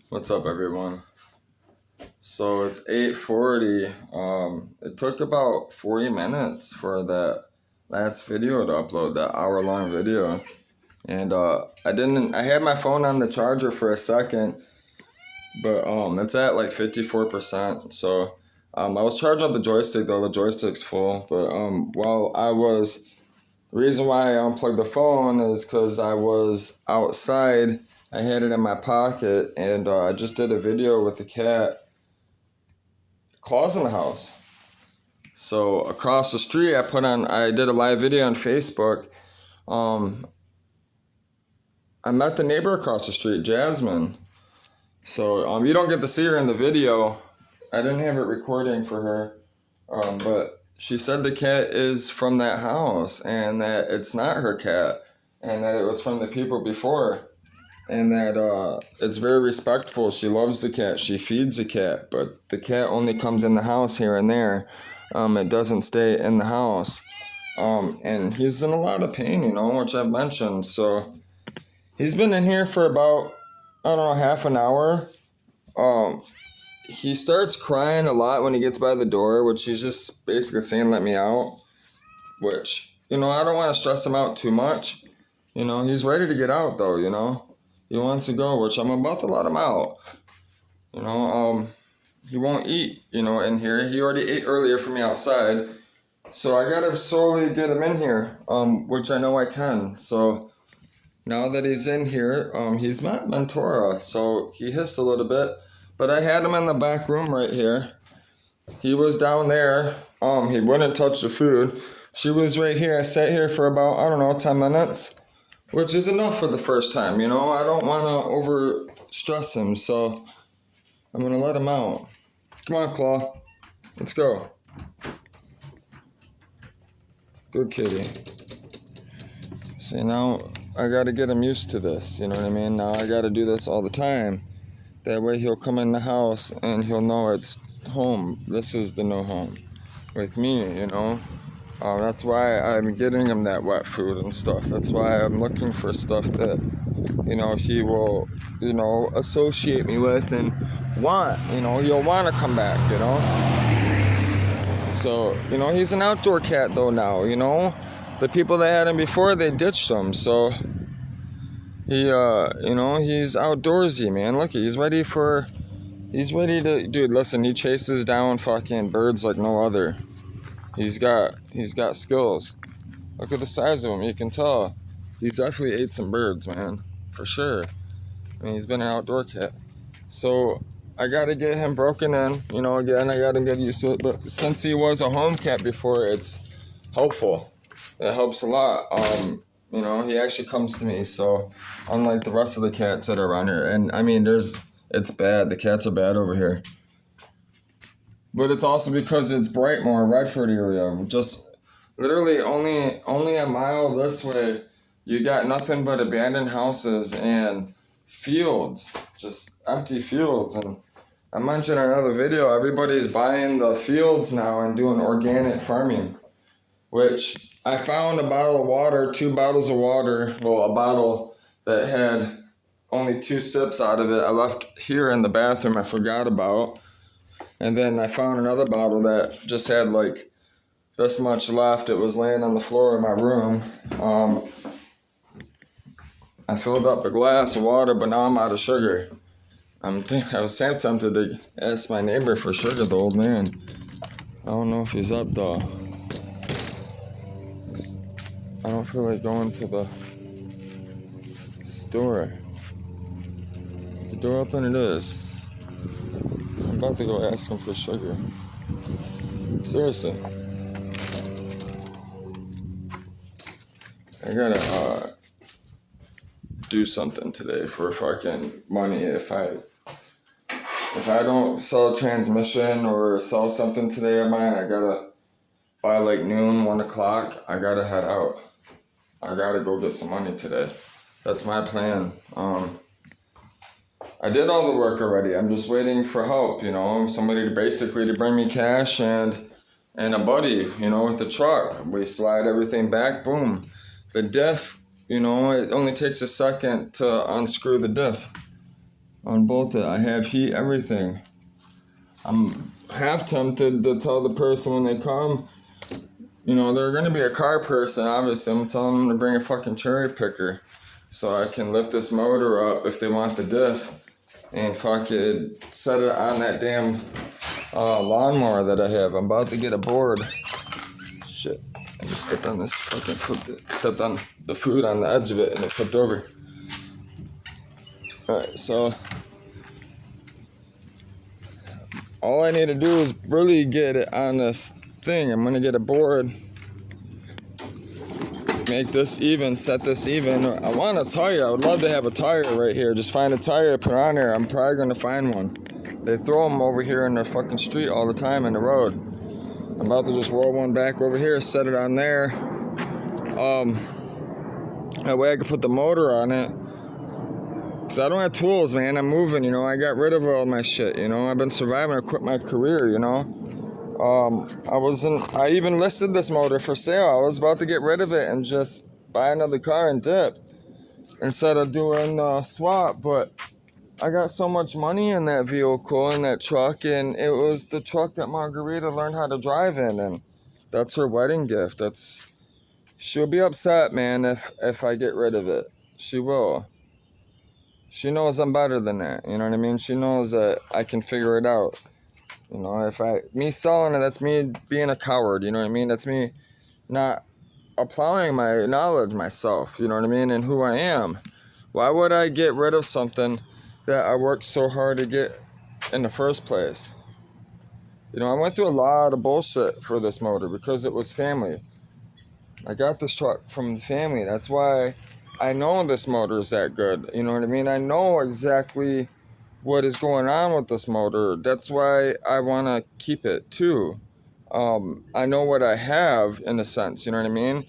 What's up, everyone? So it's 8:40. It took about 40 minutes for that last video to upload, that hour-long video. And I had my phone on the charger for a second, but it's at like 54%. So I was charging up the joystick though. The joystick's full. But the reason why I unplugged the phone is because I was outside. I had it in my pocket, and I just did a video with the cat claws in the house. So across the street, I did a live video on Facebook. I met the neighbor across the street, Jasmine. So you don't get to see her in the video. I didn't have it recording for her, but she said the cat is from that house and that it's not her cat and that it was from the people before. And that it's very respectful. She loves the cat. She feeds the cat, but the cat only comes in the house here and there. It doesn't stay in the house. And he's in a lot of pain, which I've mentioned. So he's been in here for about, I don't know, half an hour. He starts crying a lot when he gets by the door, which he's just basically saying, "Let me out." Which, I don't want to stress him out too much. He's ready to get out though, He wants to go, which I'm about to let him out. He won't eat, in here. He already ate earlier for me outside. So I gotta slowly get him in here, which I know I can. So now that he's in here, he's met Mentora, so he hissed a little bit. But I had him in the back room right here. He was down there. He wouldn't touch the food. She was right here. I sat here for about, I don't know, 10 minutes. Which is enough for the first time, I don't want to over stress him, so I'm going to let him out. Come on, Claw. Let's go. Good kitty. See, now I got to get him used to this, you know what I mean? Now I got to do this all the time. That way he'll come in the house and he'll know it's home. This is the new home with me, That's why I'm getting him that wet food and stuff. That's why I'm looking for stuff that, he will, associate me with and want, you'll want to come back, So, he's an outdoor cat though now, The people that had him before, they ditched him, so he, he's outdoorsy, man. Look, he's ready to, dude, listen, he chases down fucking birds like no other. He's got skills. Look at the size of him. You can tell. He's definitely ate some birds, man. For sure. I mean, he's been an outdoor cat. So I got to get him broken in. Again, I got to get used to it. But since he was a home cat before, it's helpful. It helps a lot. He actually comes to me. So unlike the rest of the cats that are around here. And, I mean, it's bad. The cats are bad over here. But it's also because it's Brightmoor, Redford area. Just literally only a mile this way, you got nothing but abandoned houses and fields, just empty fields. And I mentioned in another video, everybody's buying the fields now and doing organic farming, which I found a bottle of water, 2 bottles of water, well, a bottle that had only 2 sips out of it. I left here in the bathroom, I forgot about. And then I found another bottle that just had like this much left. It was laying on the floor in my room. I filled up a glass of water, but now I'm out of sugar. I was tempted to ask my neighbor for sugar, the old man. I don't know if he's up though. I don't feel like going to the store. Is the door open? It is. I'm about to go ask him for sugar. Seriously. I gotta do something today for fucking money. If I don't sell a transmission or sell something today of mine, I gotta, by like noon, 1 o'clock, I gotta head out. I gotta go get some money today. That's my plan. I did all the work already. I'm just waiting for help, somebody to bring me cash and a buddy, with the truck. We slide everything back, boom. The diff, it only takes a second to unscrew the diff. Unbolt it. I have heat, everything. I'm half tempted to tell the person when they come, they're gonna be a car person, obviously. I'm telling them to bring a fucking cherry picker so I can lift this motor up if they want the diff and fucking set it on that damn lawnmower that I have. I'm about to get a board. Shit. I just stepped on this fucking food. Stepped on the food on the edge of it and it flipped over. Alright, so all I need to do is really get it on this thing. I'm gonna get a board, make this even, set this even. I want a tire. I would love to have a tire right here. Just find a tire, put it on there. I'm probably gonna find one. They throw them over here in the fucking street all the time in the road. I'm about to just roll one back over here, set it on there. That way I can put the motor on it. Cause I don't have tools, man. I'm moving, I got rid of all my shit, I've been surviving. I quit my career, I even listed this motor for sale. I was about to get rid of it and just buy another car and dip instead of doing swap, but I got so much money in that vehicle, in that truck, and it was the truck that Margarita learned how to drive in, and that's her wedding gift. She'll be upset, man, if I get rid of it. She will. She knows I'm better than that, you know what I mean? She knows that I can figure it out. Me selling it, that's me being a coward, you know what I mean? That's me not applying my knowledge myself, you know what I mean? And who I am. Why would I get rid of something that I worked so hard to get in the first place? I went through a lot of bullshit for this motor because it was family. I got this truck from the family. That's why I know this motor is that good. You know what I mean? I know exactly what is going on with this motor. That's why I want to keep it too. I know what I have in a sense. You know what I mean?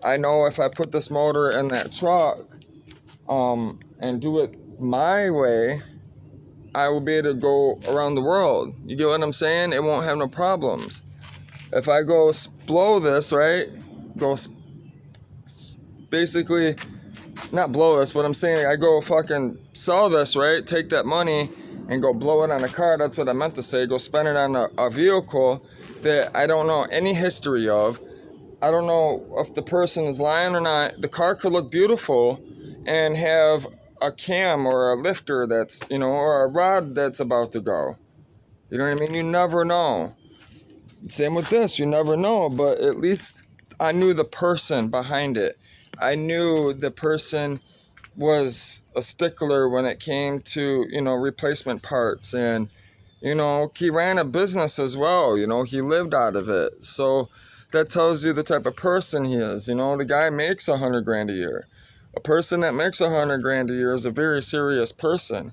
I know if I put this motor in that truck and do it my way, I will be able to go around the world. You get what I'm saying? It won't have no problems. If I go blow this, right? Basically, not blow this, but I'm saying I go fucking sell this, right? Take that money and go blow it on a car. That's what I meant to say. Go spend it on a vehicle that I don't know any history of. I don't know if the person is lying or not. The car could look beautiful and have a cam or a lifter that's, or a rod that's about to go. You know what I mean? You never know. Same with this. You never know, but at least I knew the person behind it. I knew the person was a stickler when it came to, replacement parts. And, he ran a business as well. He lived out of it. So that tells you the type of person he is. The guy makes $100,000 a year. A person that makes $100,000 a year is a very serious person.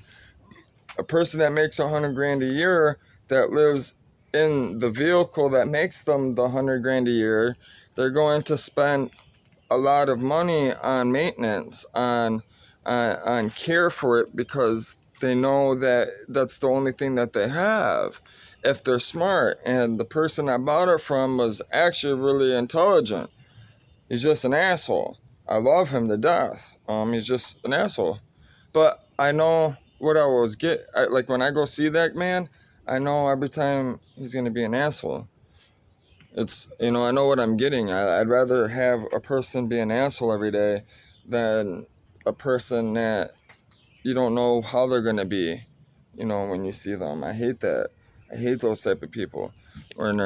A person that makes $100,000 a year that lives in the vehicle that makes them the $100,000 a year, they're going to spend a lot of money on maintenance, on care for it, because they know that that's the only thing that they have if they're smart. And the person I bought it from was actually really intelligent. He's just an asshole. I love him to death. He's just an asshole. But I know what I was like when I go see that man, I know every time he's going to be an asshole. It's, I know what I'm getting. I'd rather have a person be an asshole every day than a person that you don't know how they're going to be, when you see them. I hate that. I hate those type of people. When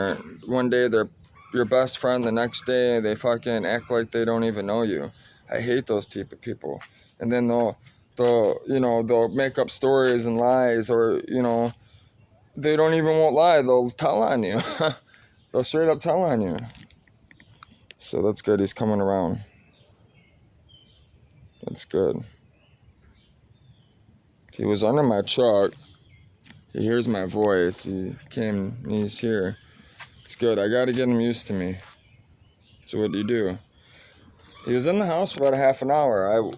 one day they're your best friend, the next day they fucking act like they don't even know you. I hate those type of people. And then they'll make up stories and lies, or, they don't even won't lie. They'll tell on you. They'll straight up tell on you. So that's good. He's coming around. That's good. He was under my truck. He hears my voice. He's here. It's good. I got to get him used to me. So what do you do? He was in the house for about a half an hour.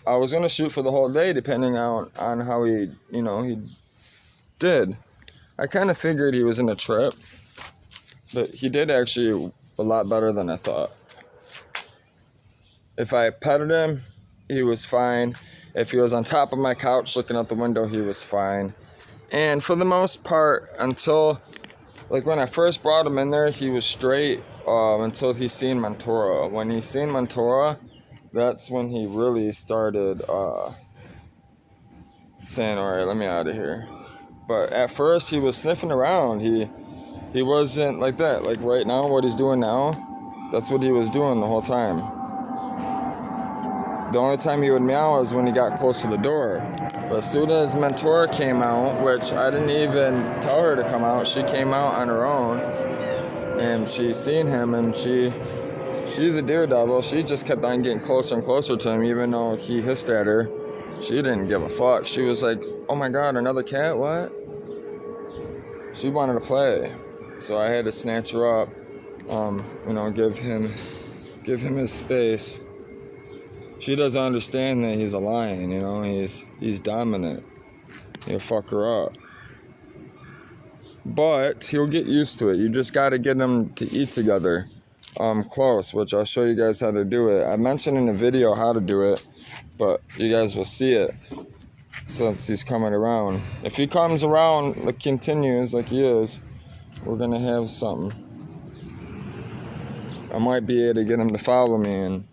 I was going to shoot for the whole day, depending on how he did. I kind of figured he was in a trip. But he did actually a lot better than I thought. If I petted him, he was fine. If he was on top of my couch looking out the window, he was fine. And for the most part, until, like when I first brought him in there, he was straight until he seen Mentora. When he seen Mentora, that's when he really started saying, all right, let me out of here. But at first, he was sniffing around. He wasn't like that. Like right now, what he's doing now, that's what he was doing the whole time. The only time he would meow is when he got close to the door. But as soon as Mentora came out, which I didn't even tell her to come out, she came out on her own, and she seen him, and she's a daredevil. She just kept on getting closer and closer to him, even though he hissed at her. She didn't give a fuck. She was like, oh my god, another cat, what? She wanted to play. So I had to snatch her up, give him his space. She doesn't understand that he's a lion, he's dominant. He'll fuck her up. But he'll get used to it. You just gotta get them to eat together, close, which I'll show you guys how to do it. I mentioned in the video how to do it, but you guys will see it since he's coming around. If he comes around, like continues like he is, we're gonna have something. I might be able to get him to follow me, and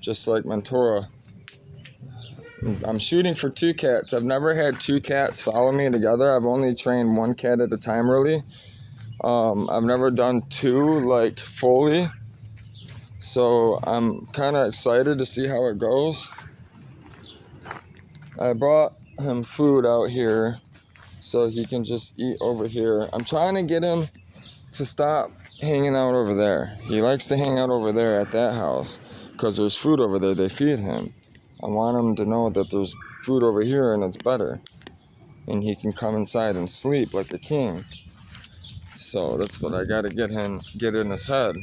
just like Mentora. I'm shooting for 2 cats. I've never had 2 cats follow me together. I've only trained 1 cat at a time, really. I've never done 2, like, fully. So I'm kind of excited to see how it goes. I brought him food out here so he can just eat over here. I'm trying to get him to stop hanging out over there. He likes to hang out over there at that house because there's food over there. They feed him. I want him to know that there's food over here and it's better. And he can come inside and sleep like a king. So that's what I got to get in his head.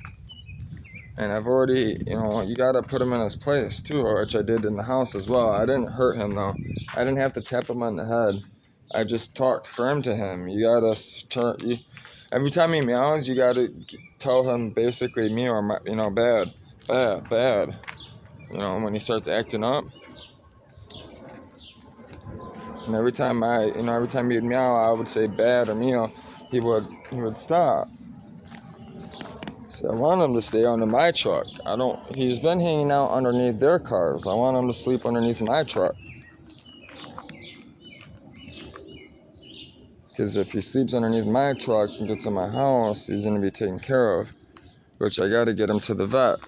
And I've already, you got to put him in his place too, which I did in the house as well. I didn't hurt him though. I didn't have to tap him on the head. I just talked firm to him. You got to every time he meows, you got to tell him basically me or bad. When he starts acting up. And every time he'd meow, I would say bad or meow, he would stop. So I want him to stay under my truck. He's been hanging out underneath their cars. I want him to sleep underneath my truck. Because if he sleeps underneath my truck and gets in my house, he's going to be taken care of. Which I got to get him to the vet.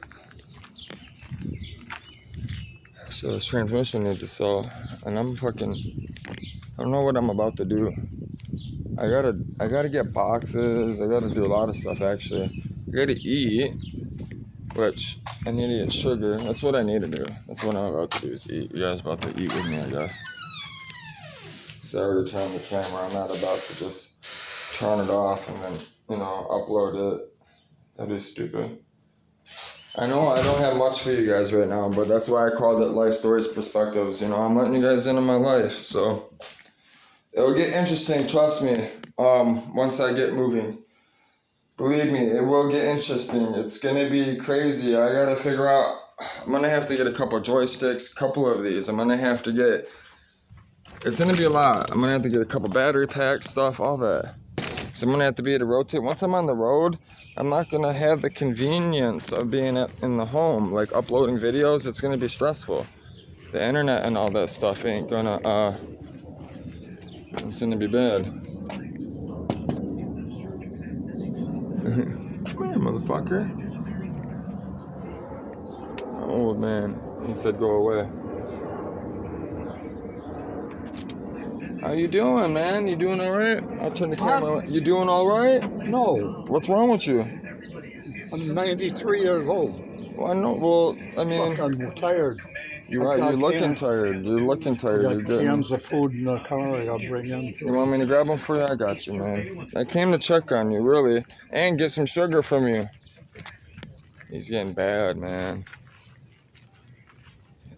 So his transmission needs to sell. And I don't know what I'm about to do. I gotta get boxes. I gotta do a lot of stuff actually. I gotta eat, which I need to get sugar. That's what I need to do. That's what I'm about to do is eat. You guys about to eat with me, I guess. So I already turned the camera. I'm not about to just turn it off and then, upload it. That is stupid. I know I don't have much for you guys right now, but that's why I called it Life Stories Perspectives. I'm letting you guys into my life, so it'll get interesting, trust me, once I get moving. Believe me, it will get interesting. It's gonna be crazy. I gotta figure out, I'm gonna have to get a couple of joysticks, couple of these. I'm gonna have to get, it's gonna be a lot. I'm gonna have to get a couple battery packs, stuff, all that. So I'm gonna have to be able to rotate. Once I'm on the road, I'm not gonna have the convenience of being in the home, like uploading videos. It's gonna be stressful. The internet and all that stuff ain't gonna, it's gonna be bad. Come here, motherfucker. Old man. He said go away. How you doing, man? You doing all right? I'll turn the camera. You doing all right? No. What's wrong with you? I'm 93 years old. Well, I know. Well, I mean, I'm tired. You're looking tired. You're looking tired. I got cans of food in the car I gotta bring in. You want me to grab them for you? I got you, man. I came to check on you, really, and get some sugar from you. He's getting bad, man.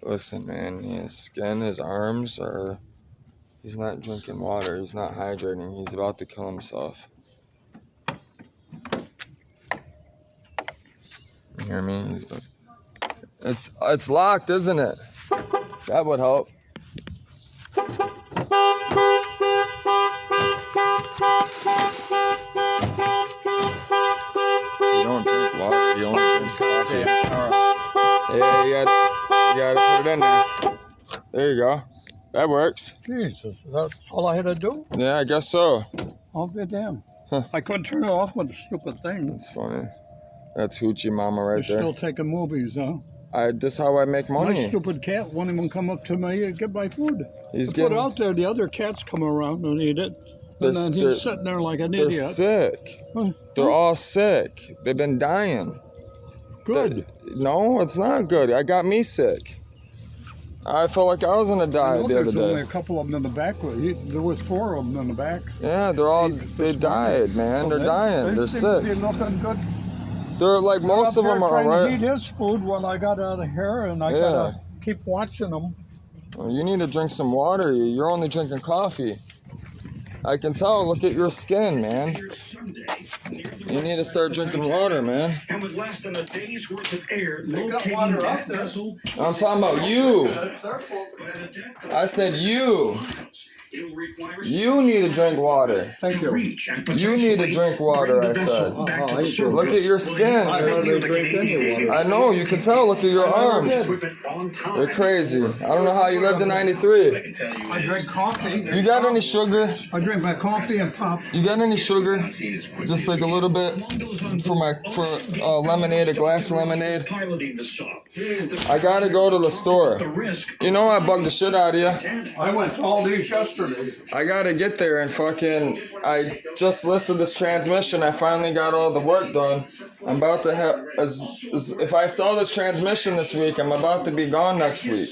Listen, man, his skin, his arms are... He's not drinking water. He's not hydrating. He's about to kill himself. You hear me? It's locked, isn't it? That would help. You don't drink water, you only drink coffee. Yeah, you gotta put it in there. There you go. That works. Jesus, that's all I had to do? Yeah, I guess so. I'll be damned. Huh. I couldn't turn it off with the stupid thing. That's funny. That's Hoochie Mama right You're there. still taking movies, huh? This how I make My money. stupid cat won't even come up to me and get my food. He's I put getting. it out there, the other cats come around and eat it. They're- And then they're- he's sitting there like an They're idiot. sick. Huh? They're all sick. They've been dying. Good. No, it's not good. I got me sick. I felt like I was gonna I die know the other there's only a day. couple of them in the back. There was 4 of them in the back. Yeah, they died, man. They're dying. They're seem to be sick. looking good. They're like most of Up them there are trying to eat right. his food while I got out of here, and I Yeah. gotta keep watching them. Well, you need to drink some water. You're only drinking coffee. I can tell. Look at your skin, man. You need to start drinking water, man. And with less than a day's worth of air They got locating water that up there. vessel, I'm talking about you. That's their fault. but at a depth of I said you. it will require You need to drink water. Thank to you. reach and You need to potentially drink water, bring I the said. vessel back to Oh, the I do. surface. Look at your skin. I hardly drink any water. I know. You can tell. Look at your arms. They're crazy. I don't know how you lived in '93. I drink coffee. You got any sugar? I drink my coffee and pop. You got any sugar? Just like a little bit for lemonade, a glass of lemonade. I gotta go to the store. You know I bugged the shit out of you. I went to all these yesterday. I gotta get there and fucking. I just listed this transmission. I finally got all the work done. I'm about to have. If I sell this transmission this week, I'm about to be gone next week.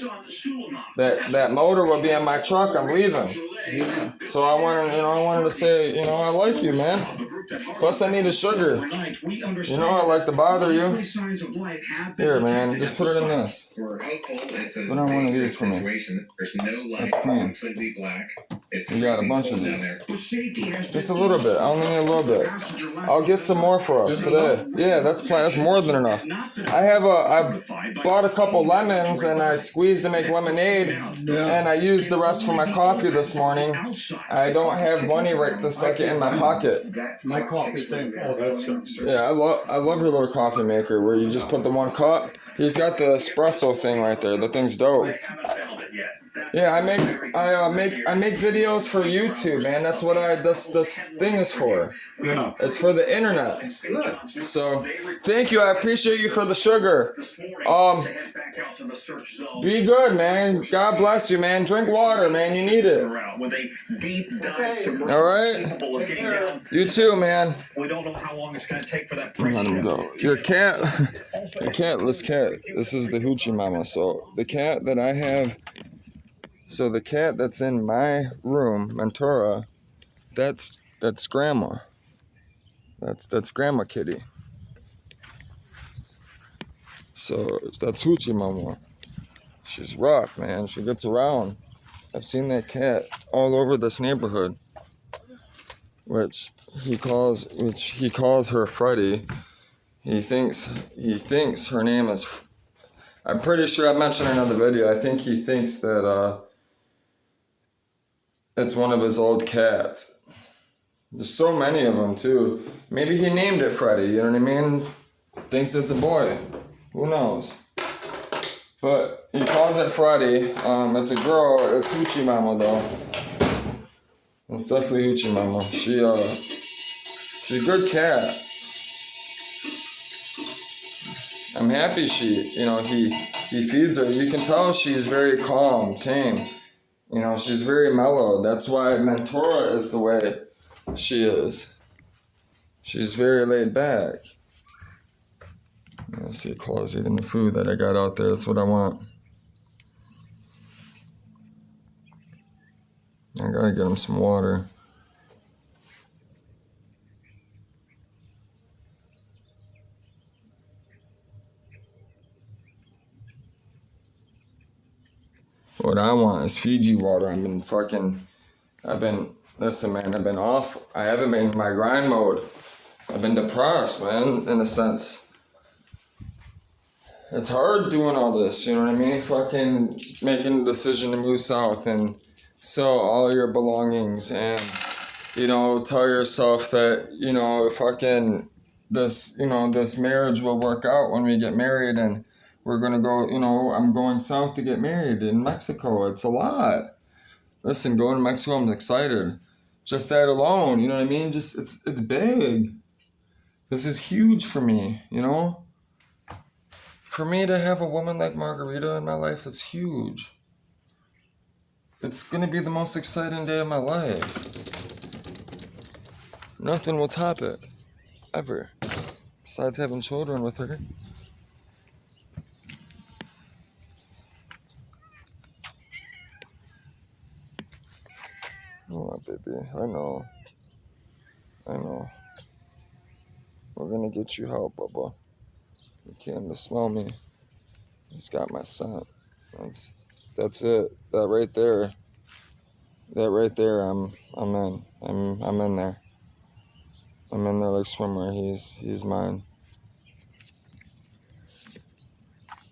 That motor will be on my truck. I'm leaving. So I wanted to say, I like you, man. Plus I need a sugar. You know I like to bother you. Here, man, just put it in this. Put on one of these for me. There's no light. That's clean. It's completely black. It's We got a bunch of down these. there. Just a little bit. I only need a little bit. I'll get some more for us today. Yeah, that's more than enough. I bought a couple lemons and I squeezed to make lemonade, and I used the rest for my coffee this morning. I don't have money right this second in my pocket. My coffee thing. Oh, that's it. Yeah, I love your little coffee maker where you just put the one cup. He's got the espresso thing right there. The thing's dope. Yeah, I make videos for YouTube, man. That's what this thing is for. Yeah. It's for the internet. So, thank you. I appreciate you for the sugar. Be good, man. God bless you, man. Drink water, man. You need it. All right. You too, man. We don't know how long it's going to take for that Let him go. Your cat. This cat. This is the Hoochie Mama. So the cat that I have. So the cat that's in my room, Mentora, that's Grandma. That's Grandma Kitty. So that's Hoochie Mama. She's rough, man. She gets around. I've seen that cat all over this neighborhood, which he calls her Freddy. He thinks her name is. I'm pretty sure I mentioned in another video. I think he thinks that it's one of his old cats. There's so many of them too. Maybe he named it Freddy. You know what I mean? Thinks it's a boy. Who knows? But he calls it Freddy. It's a girl. It's Hoochie Mama though. It's definitely Hoochie Mama. She's a good cat. I'm happy he feeds her. You can tell she's very calm, tame. She's very mellow. That's why Mentora is the way she is. She's very laid back. Let's see, Claw's eating the food that I got out there. That's what I want. I gotta get him some water. What I want is Fiji water. Listen, man, I've been off. I haven't been in my grind mode. I've been depressed, man, in a sense. It's hard doing all this, you know what I mean? Fucking making the decision to move south and sell all your belongings and, you know, tell yourself that, you know, fucking this, you know, this marriage will work out when we get married and we're gonna go, you know, I'm going south to get married in Mexico. It's a lot. Listen, going to Mexico, I'm excited. Just that alone, you know what I mean? Just, it's big. This is huge for me, you know? For me to have a woman like Margarita in my life, that's huge. It's gonna be the most exciting day of my life. Nothing will top it. Ever. Besides having children with her. Oh, baby. I know. We're gonna get you help, Bubba. You can't smell me. He's got my scent. That's it. That right there. I'm in. I'm in there. I'm in there like swimmer. He's mine.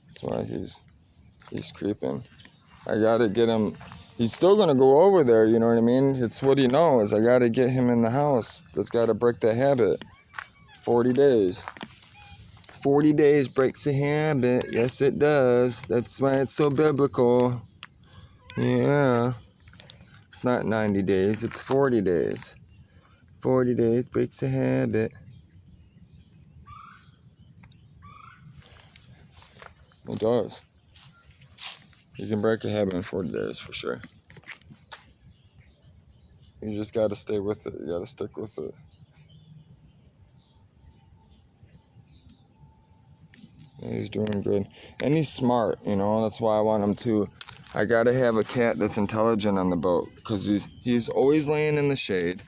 That's why he's creeping. I gotta get him. He's still gonna go over there, you know what I mean? It's what he knows. I gotta get him in the house. That's gotta break that habit. 40 days. 40 days breaks a habit. Yes, it does. That's why it's so biblical. Yeah. It's not 90 days, it's 40 days. 40 days breaks a habit. It does. You can break a habit in 40 days for sure. You just gotta stay with it. You gotta stick with it. Yeah, he's doing good. And he's smart, you know, that's why I want him to. I gotta have a cat that's intelligent on the boat, because he's always laying in the shade.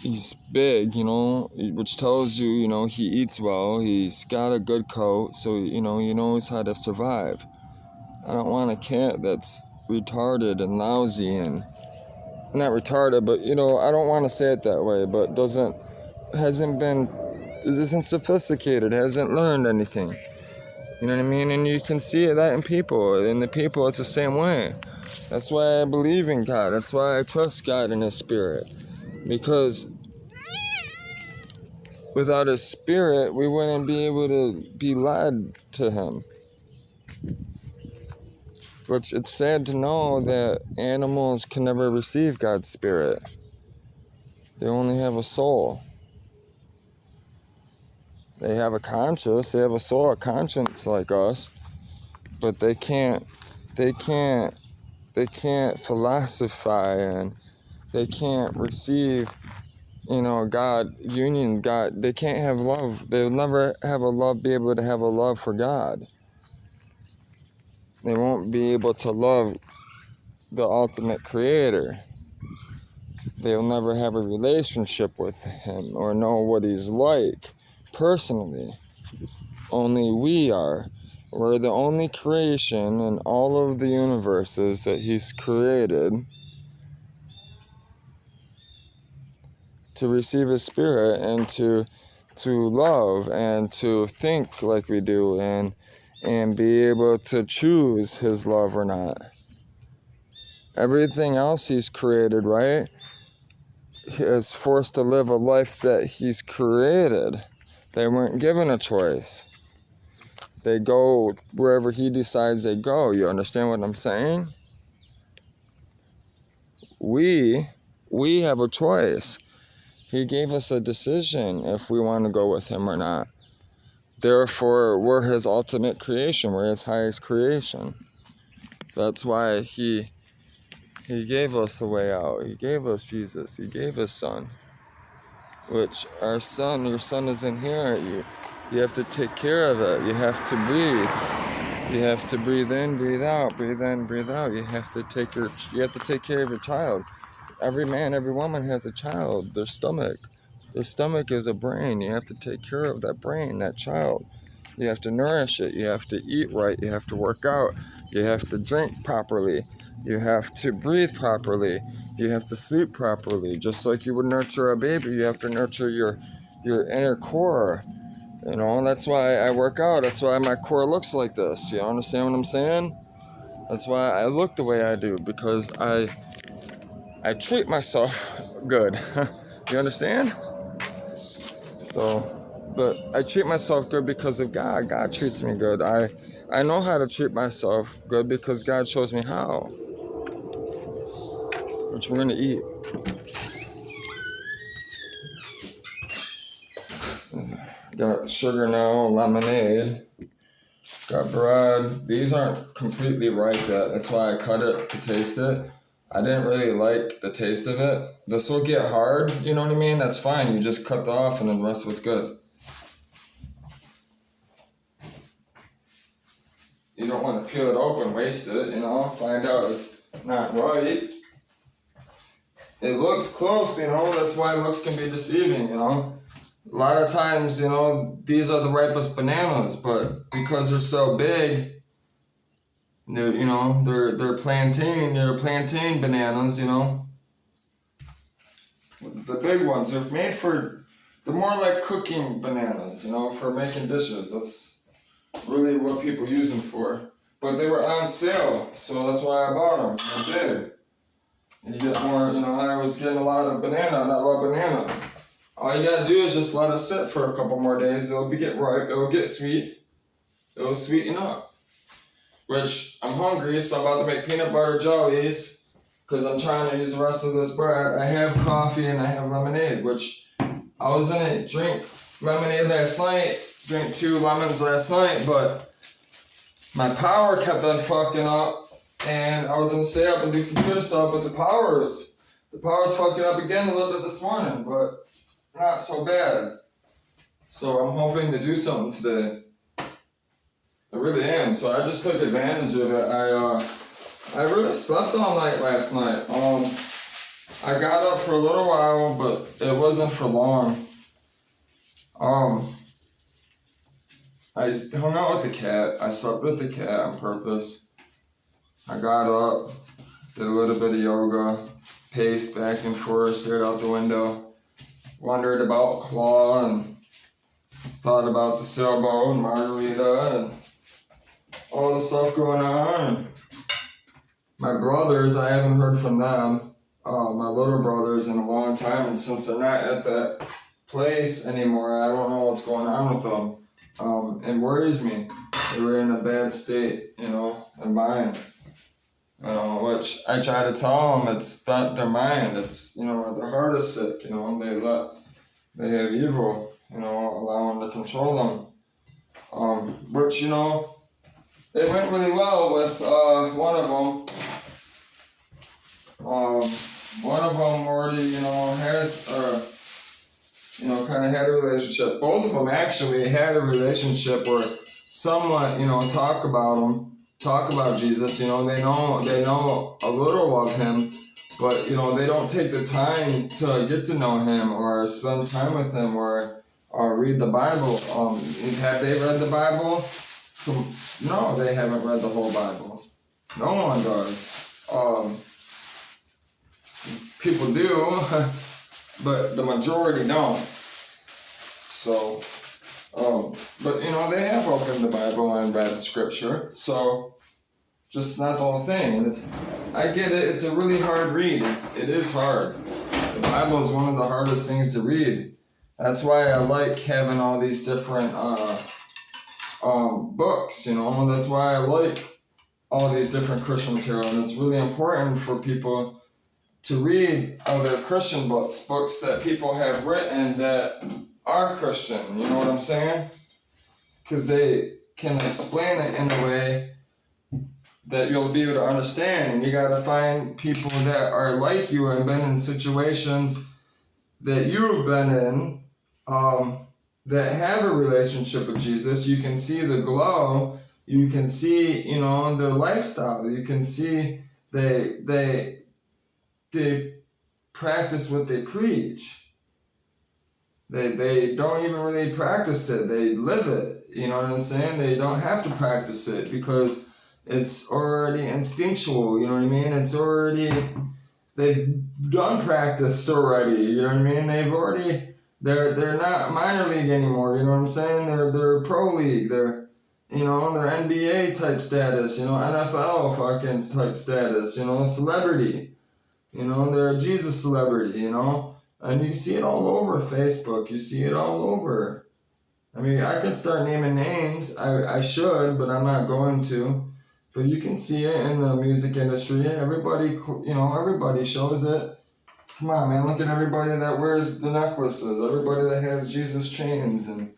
He's big, you know, which tells you, you know, he eats well. He's got a good coat, so, you know, he knows how to survive. I don't want a cat that's retarded and lousy and, not retarded, but, you know, I don't want to say it that way, but isn't sophisticated, hasn't learned anything. You know what I mean? And you can see that in people. In the people, it's the same way. That's why I believe in God. That's why I trust God and His Spirit. Because without His Spirit, we wouldn't be able to be led to Him. Which it's sad to know that animals can never receive God's Spirit. They only have a soul. They have a conscience, they have a soul, a conscience like us, but they can't philosophize, and they can't receive, you know, God, they can't have love. They'll never be able to have a love for God. They won't be able to love the ultimate creator. They'll never have a relationship with Him or know what He's like. Personally, only we are. We're the only creation in all of the universes that He's created to receive His Spirit and to love and to think like we do and be able to choose His love or not. Everything else He's created, right, is forced to live a life that He's created. They weren't given a choice. They go wherever He decides they go. You understand what I'm saying? We have a choice. He gave us a decision if we want to go with Him or not. Therefore, we're His ultimate creation. We're His highest creation. That's why He gave us a way out. He gave us Jesus. He gave His Son. Which your son is in here. You have to take care of it. You have to breathe. You have to breathe in, breathe out, breathe in, breathe out. You have to take care of your child. Every man, every woman has a child. Their stomach is a brain. You have to take care of that brain, that child. You have to nourish it. You have to eat right. You have to work out. You have to drink properly. You have to breathe properly. You have to sleep properly. Just like you would nurture a baby, you have to nurture your inner core. You know, that's why I work out. That's why my core looks like this. You understand what I'm saying? That's why I look the way I do, because I treat myself good. You understand? So, but I treat myself good because of God. God treats me good. I know how to treat myself good because God shows me how. Which we're gonna eat. Got sugar now, lemonade. Got bread. These aren't completely ripe yet. That's why I cut it to taste it. I didn't really like the taste of it. This will get hard, you know what I mean? That's fine. You just cut off and then the rest of it's good. You don't want to peel it open, waste it, you know? Find out it's not right. It looks close, you know? That's why looks can be deceiving, you know? A lot of times, you know, these are the ripest bananas, but because they're so big, they're plantain bananas, you know. The big ones are made for, they're more like cooking bananas, you know, for making dishes. That's really what people use them for. But they were on sale, so that's why I bought them. I did. And you get more, you know, I was getting a lot of banana, not a lot of banana. All you gotta do is just let it sit for a couple more days. It'll get ripe, it'll get sweet. It'll sweeten up. Which, I'm hungry, so I'm about to make peanut butter jellies, because I'm trying to use the rest of this bread. I have coffee and I have lemonade, which I was gonna drink lemonade last night, drink 2 lemons last night, but my power kept on fucking up, and I was gonna stay up and do computer stuff, but the power's fucking up again a little bit this morning, but not so bad. So I'm hoping to do something today. I really am. So I just took advantage of it. I really slept all night last night. I got up for a little while, but it wasn't for long. I hung out with the cat. I slept with the cat on purpose. I got up, did a little bit of yoga, paced back and forth, stared out the window, wondered about Claw, and thought about the sailboat and Margarita and all the stuff going on. And my brothers, I haven't heard from them, my little brothers, in a long time, and since they're not at that place anymore, I don't know what's going on with them. It worries me. They were in a bad state, you know, in mind. Which I try to tell them it's not their mind, it's, you know, their heart is sick, you know, they have evil, you know, allow them to control them. Which, you know, it went really well with one of them. One of them already, you know, has, you know, kind of had a relationship. Both of them actually had a relationship where somewhat, you know, talk about Jesus, you know, they know a little of him, but, you know, they don't take the time to get to know him or spend time with him or read the Bible. Have they read the Bible? No, they haven't read the whole Bible. No one does. People do, but the majority don't. So, but, you know, they have opened the Bible and read scripture, so just not the whole thing. And I get it, it's a really hard read. It is hard. The Bible is one of the hardest things to read. That's why I like having all these different books, you know. That's why I like all these different Christian material. And it's really important for people to read other Christian books that people have written that are Christian, you know what I'm saying? Because they can explain it in a way that you'll be able to understand. And you gotta find people that are like you and been in situations that you've been in, that have a relationship with Jesus. You can see the glow. You can see, you know, their lifestyle. You can see they practice what they preach. They don't even really practice it. They live it. You know what I'm saying? They don't have to practice it because it's already instinctual. You know what I mean? It's already, they've done practice already. You know what I mean? They're not minor league anymore. You know what I'm saying? They're pro league. you know, their NBA type status, you know, NFL fucking type status, you know, celebrity. You know, they're a Jesus celebrity, you know. And you see it all over Facebook. You see it all over. I mean, I could start naming names. I should, but I'm not going to. But you can see it in the music industry. Everybody, you know, everybody shows it. Come on, man. Look at everybody that wears the necklaces. Everybody that has Jesus chains and...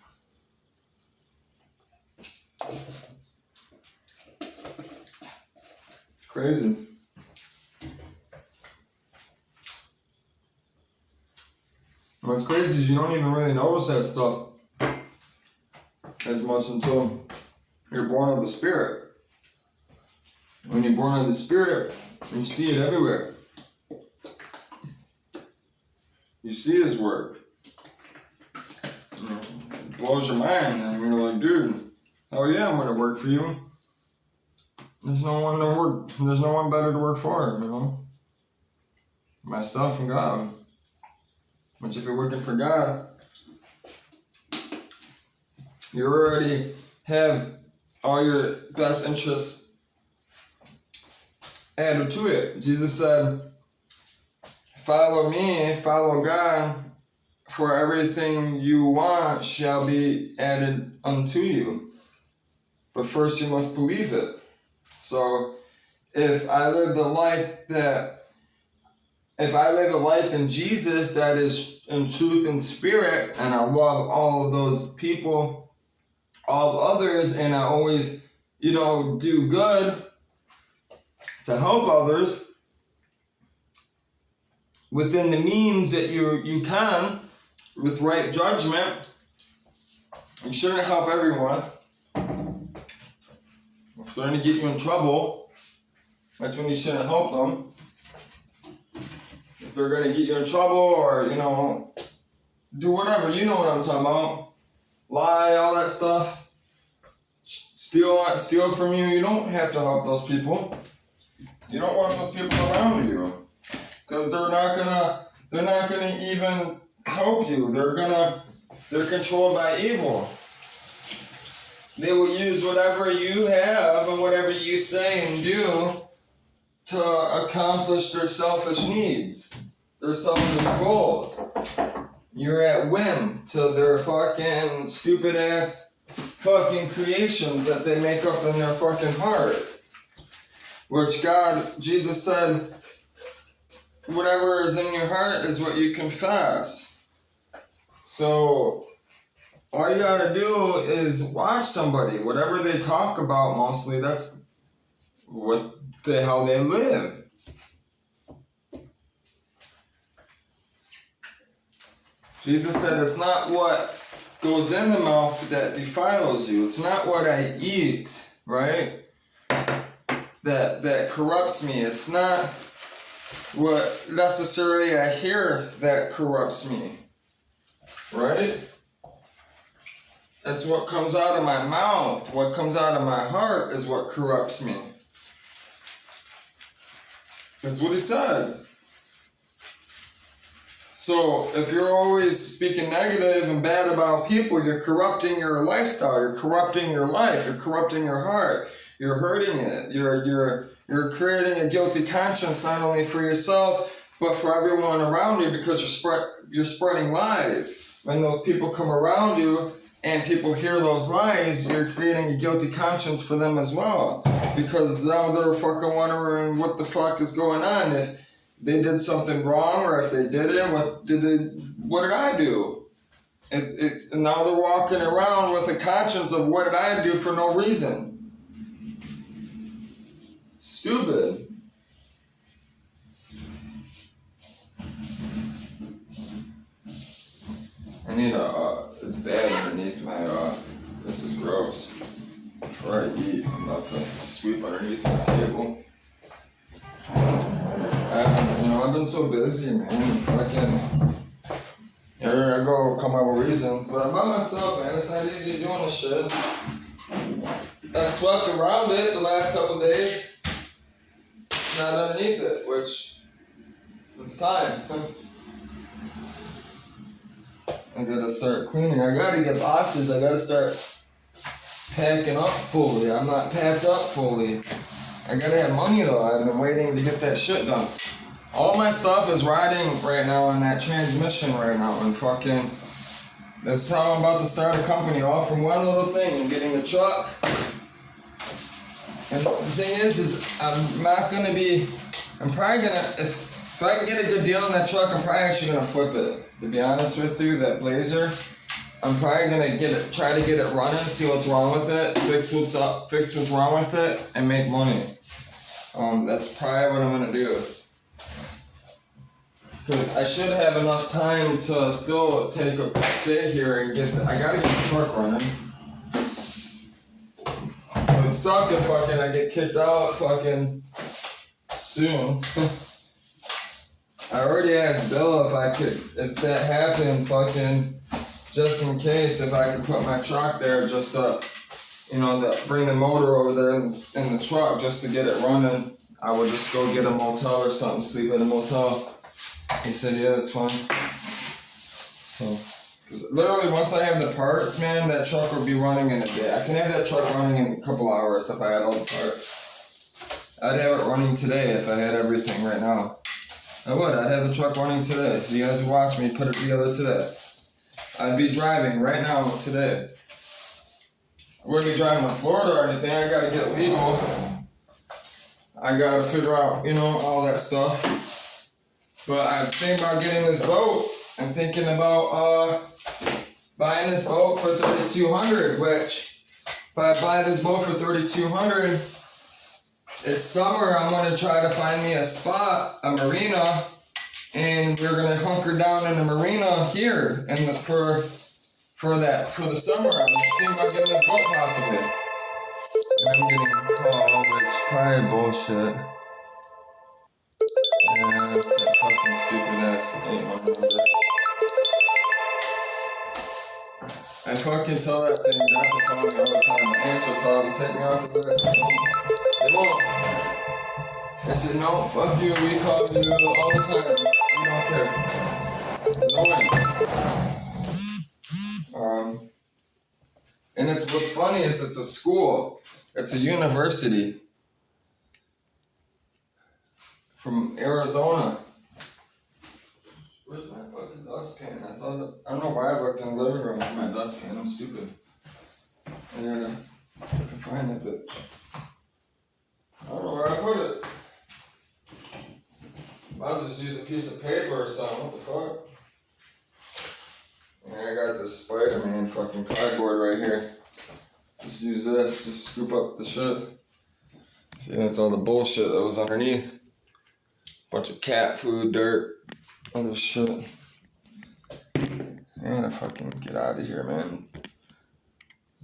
Crazy. What's crazy is you don't even really notice that stuff as much until you're born of the Spirit. When you're born of the Spirit, you see it everywhere. You see His work. You know, it blows your mind, and you're like, dude, hell yeah, I'm gonna work for you. There's no one to work. There's no one better to work for, you know. Myself and God. But if you're working for God, you already have all your best interests added to it. Jesus said, follow me, follow God, for everything you want shall be added unto you. But first you must believe it. So if I live a life in Jesus that is in truth and spirit, and I love all of those people, all others, and I always, you know, do good to help others within the means that you can, with right judgment. You shouldn't help everyone. If they're going to get you in trouble, that's when you shouldn't help them. If they're going to get you in trouble or, you know, do whatever, you know what I'm talking about. Lie, all that stuff. Steal from you. You don't have to help those people. You don't want those people around you. Because they're not gonna even help you. They're controlled by evil. They will use whatever you have and whatever you say and do to accomplish their selfish needs, their selfish goals. You're at whim to their fucking stupid ass fucking creations that they make up in their fucking heart. Which Jesus said, whatever is in your heart is what you confess. So all you gotta do is watch somebody. Whatever they talk about mostly, that's how they live. Jesus said it's not what goes in the mouth that defiles you. It's not what I eat, right? That corrupts me. It's not what necessarily I hear that corrupts me, right? That's what comes out of my mouth. What comes out of my heart is what corrupts me. That's what he said. So if you're always speaking negative and bad about people, you're corrupting your lifestyle, you're corrupting your life, you're corrupting your heart, you're hurting it, you're creating a guilty conscience not only for yourself, but for everyone around you, because you're spreading lies. When those people come around you and people hear those lies, you're creating a guilty conscience for them as well. Because now they're fucking wondering what the fuck is going on. If they did something wrong, or if they did it, what did I do? And now they're walking around with a conscience of what did I do for no reason. Stupid. I need it's bad underneath my, this is gross. Before I eat, I'm about to sweep underneath my table. I've been so busy, man. Fucking, here I go, come up with reasons, but I'm by myself, man. It's not easy doing this shit. I swept around it the last couple days, not underneath it, which it's time. I gotta start cleaning. I gotta get boxes. I gotta start packing up fully. I'm not packed up fully. I gotta have money though. I've been waiting to get that shit done. All my stuff is riding right now on that transmission right now, and fucking, that's how I'm about to start a company, all from one little thing, and getting a truck. And the thing is I'm not gonna be, I'm probably gonna, if I can get a good deal on that truck, I'm probably actually gonna flip it. To be honest with you, that Blazer, I'm probably gonna try to get it running, see what's wrong with it, fix what's wrong with it, and make money. That's probably what I'm gonna do. Because I should have enough time to still stay here and I gotta get the truck running. It would suck if fucking I get kicked out fucking soon. I already asked Bill if that happened, fucking, just in case, if I could put my truck there just to, bring the motor over there in the truck just to get it running. I would just go get a motel or something, sleep in a motel. He said, yeah, that's fine. So, because literally once I have the parts, man, that truck will be running in a day. I can have that truck running in a couple hours if I had all the parts. I'd have it running today if I had everything right now. I would. I'd have the truck running today. You guys would watch me put it together today. I'd be driving right now today. I wouldn't be driving to Florida or anything. I gotta get legal. I gotta figure out, all that stuff. But I'm thinking about getting this boat. I'm thinking about buying this boat for $3,200, which if I buy this boat for $3,200, it's summer. I'm gonna try to find me a spot, a marina, and we're gonna hunker down in the marina here and for the summer. I'm thinking about getting this boat possibly. And I'm getting a call, which probably bullshit. Yeah, it's that fucking stupid ass 811 number. I fucking tell that thing not to call me all the time. My aunt will tell them to take me off the list. They won't. I said, no, fuck you, we call you all the time. We don't care. It's annoying. And what's funny is it's a school. It's a university. From Arizona. Where's my fucking dustpan? I don't know why I looked in the living room for my dustpan. I'm stupid. I gotta fucking find that bitch. I don't know where I put it. I'll just use a piece of paper or something. What the fuck? Yeah, I got this Spider-Man fucking cardboard right here. Just use this. Just scoop up the shit. See, that's all the bullshit that was underneath. Bunch of cat food, dirt, other shit. I gotta fucking get out of here, man.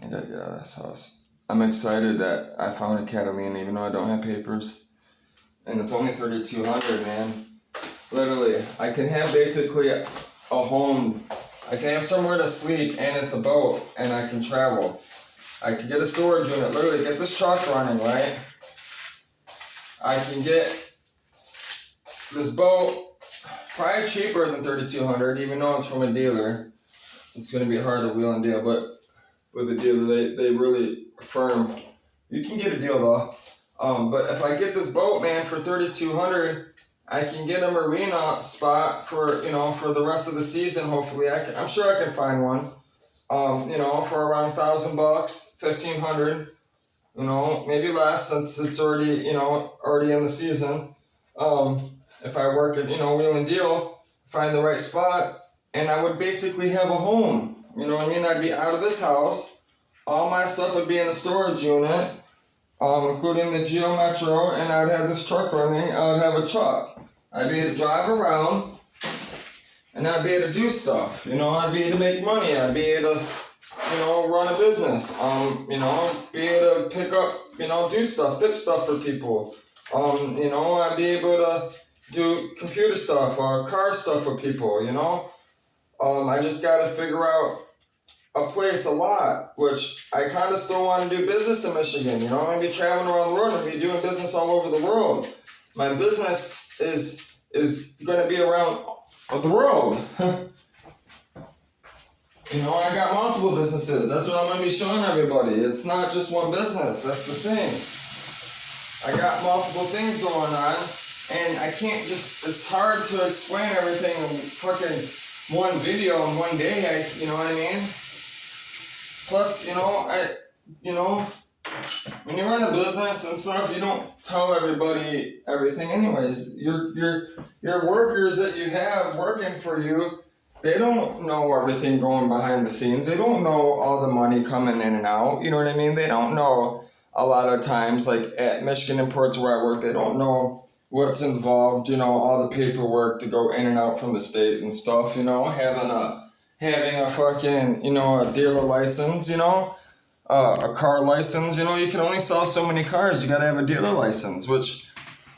I gotta get out of this house. I'm excited that I found a Catalina, even though I don't have papers. And it's only $3,200, man. Literally, I can have basically a home. I can have somewhere to sleep, and it's a boat, and I can travel. I can get a storage unit, literally get this truck running, right? I can get this boat, probably cheaper than $3,200, even though it's from a dealer. It's gonna be hard to wheel and deal, but with a dealer, they really firm. You can get a deal though. But if I get this boat, man, for $3,200, I can get a marina spot for the rest of the season. Hopefully, I'm sure I can find one. For around $1,000, $1,500. Maybe less since it's already in the season. If I work at, wheel and deal, find the right spot, and I would basically have a home. You know what I mean? I'd be out of this house. All my stuff would be in a storage unit, including the Geo Metro, and I'd have this truck running. I would have a truck. I'd be able to drive around, and I'd be able to do stuff. I'd be able to make money. I'd be able to, run a business. Be able to pick up, do stuff, fix stuff for people. I'd be able to do computer stuff, car stuff for people, I just gotta figure out a place, a lot, which I kind of still want to do business in Michigan, I'm gonna be traveling around the world, I'm gonna be doing business all over the world. My business is gonna be around the world. You know, I got multiple businesses. That's what I'm gonna be showing everybody. It's not just one business. That's the thing. I got multiple things going on, and I can't just. It's hard to explain everything in fucking one video in one day. You know what I mean? Plus, when you run a business and stuff, you don't tell everybody everything. Anyways, your workers that you have working for you. They don't know everything going behind the scenes. They don't know all the money coming in and out. You know what I mean? They don't know a lot of times, like at Michigan Imports where I work, they don't know what's involved, all the paperwork to go in and out from the state and stuff, having a fucking, a dealer license, a car license, you can only sell so many cars. You gotta have a dealer license, which,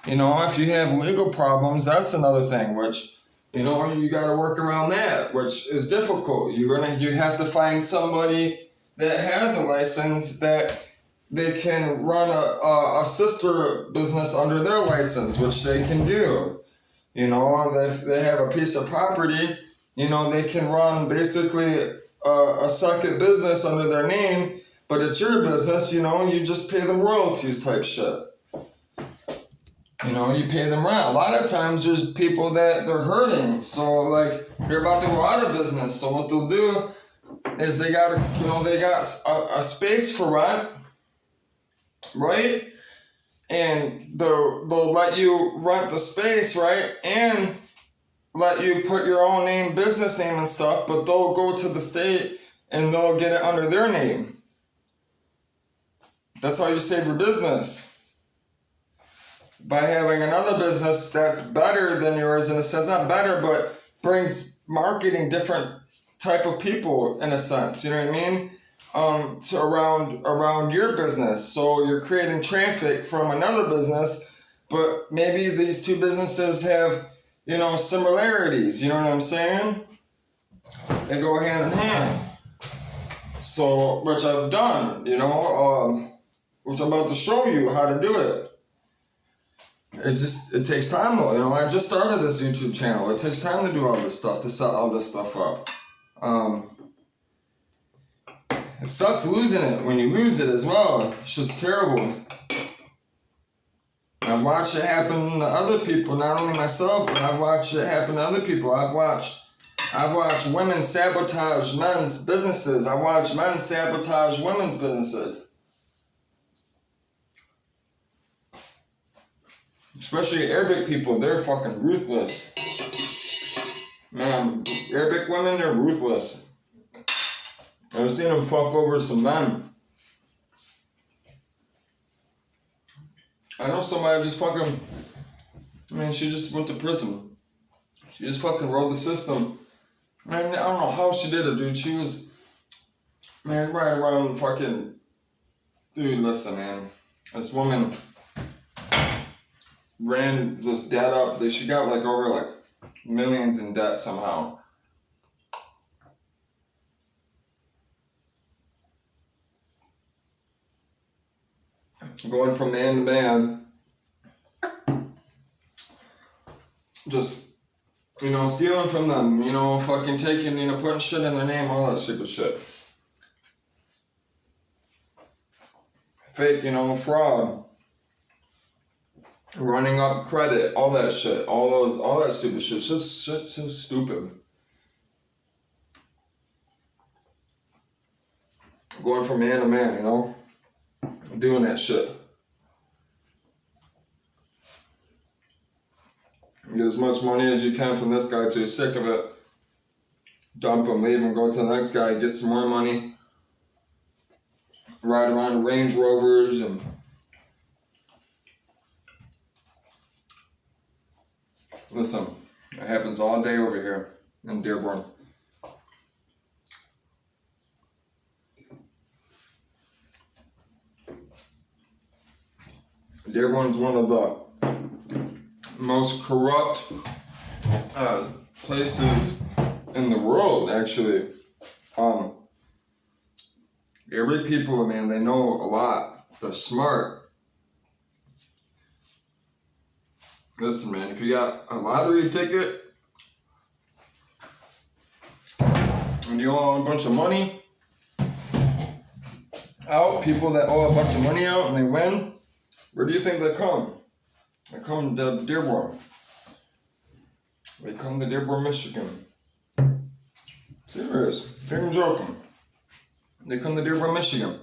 if you have legal problems, that's another thing, which, you got to work around that, which is difficult. You have to find somebody that has a license that they can run a sister business under their license, which they can do. If they have a piece of property, they can run basically a second business under their name, but it's your business, you just pay them royalties type shit. You pay them rent. A lot of times there's people that they're hurting. So, like, they're about to go out of business. So what they'll do is they got a space for rent, right? And they'll let you rent the space, right? And let you put your own business name and stuff, but they'll go to the state and they'll get it under their name. That's how you save your business. By having another business that's better than yours in a sense, not better, but brings marketing different type of people in a sense, you know what I mean? To around your business. So you're creating traffic from another business, but maybe these two businesses have, similarities, you know what I'm saying? They go hand in hand. So, which I've done, which I'm about to show you how to do it. It takes time though, I just started this YouTube channel. It takes time to do all this stuff, to set all this stuff up. It sucks losing it when you lose it as well. Shit's terrible. I've watched it happen to other people, not only myself, but I've watched it happen to other people. I've watched women sabotage men's businesses. I've watched men sabotage women's businesses. Especially Arabic people, they're fucking ruthless. Man, Arabic women, they're ruthless. I've seen them fuck over some men. I know somebody just fucking, she just went to prison. She just fucking rode the system. I don't know how she did it, dude. She was, right around fucking, dude, listen, man. This woman ran this debt up. She got over millions in debt somehow. Going from man to man. Just, stealing from them, fucking taking, putting shit in their name, all that stupid shit. Fake, fraud. Running up credit, all that shit, all that stupid shit. Shit's so stupid. Going from man to man, doing that shit. Get as much money as you can from this guy till you're sick of it. Dump him, leave him, go to the next guy, get some more money. Ride around in Range Rovers and listen, it happens all day over here in Dearborn. Dearborn's one of the most corrupt places in the world, actually. Arabic people, man, they know a lot. They're smart. Listen, man, if you got a lottery ticket, and you owe a bunch of money out, people that owe a bunch of money out and they win, where do you think they come? They come to Dearborn. They come to Dearborn, Michigan. Serious. Think I'm joking. They come to Dearborn, Michigan.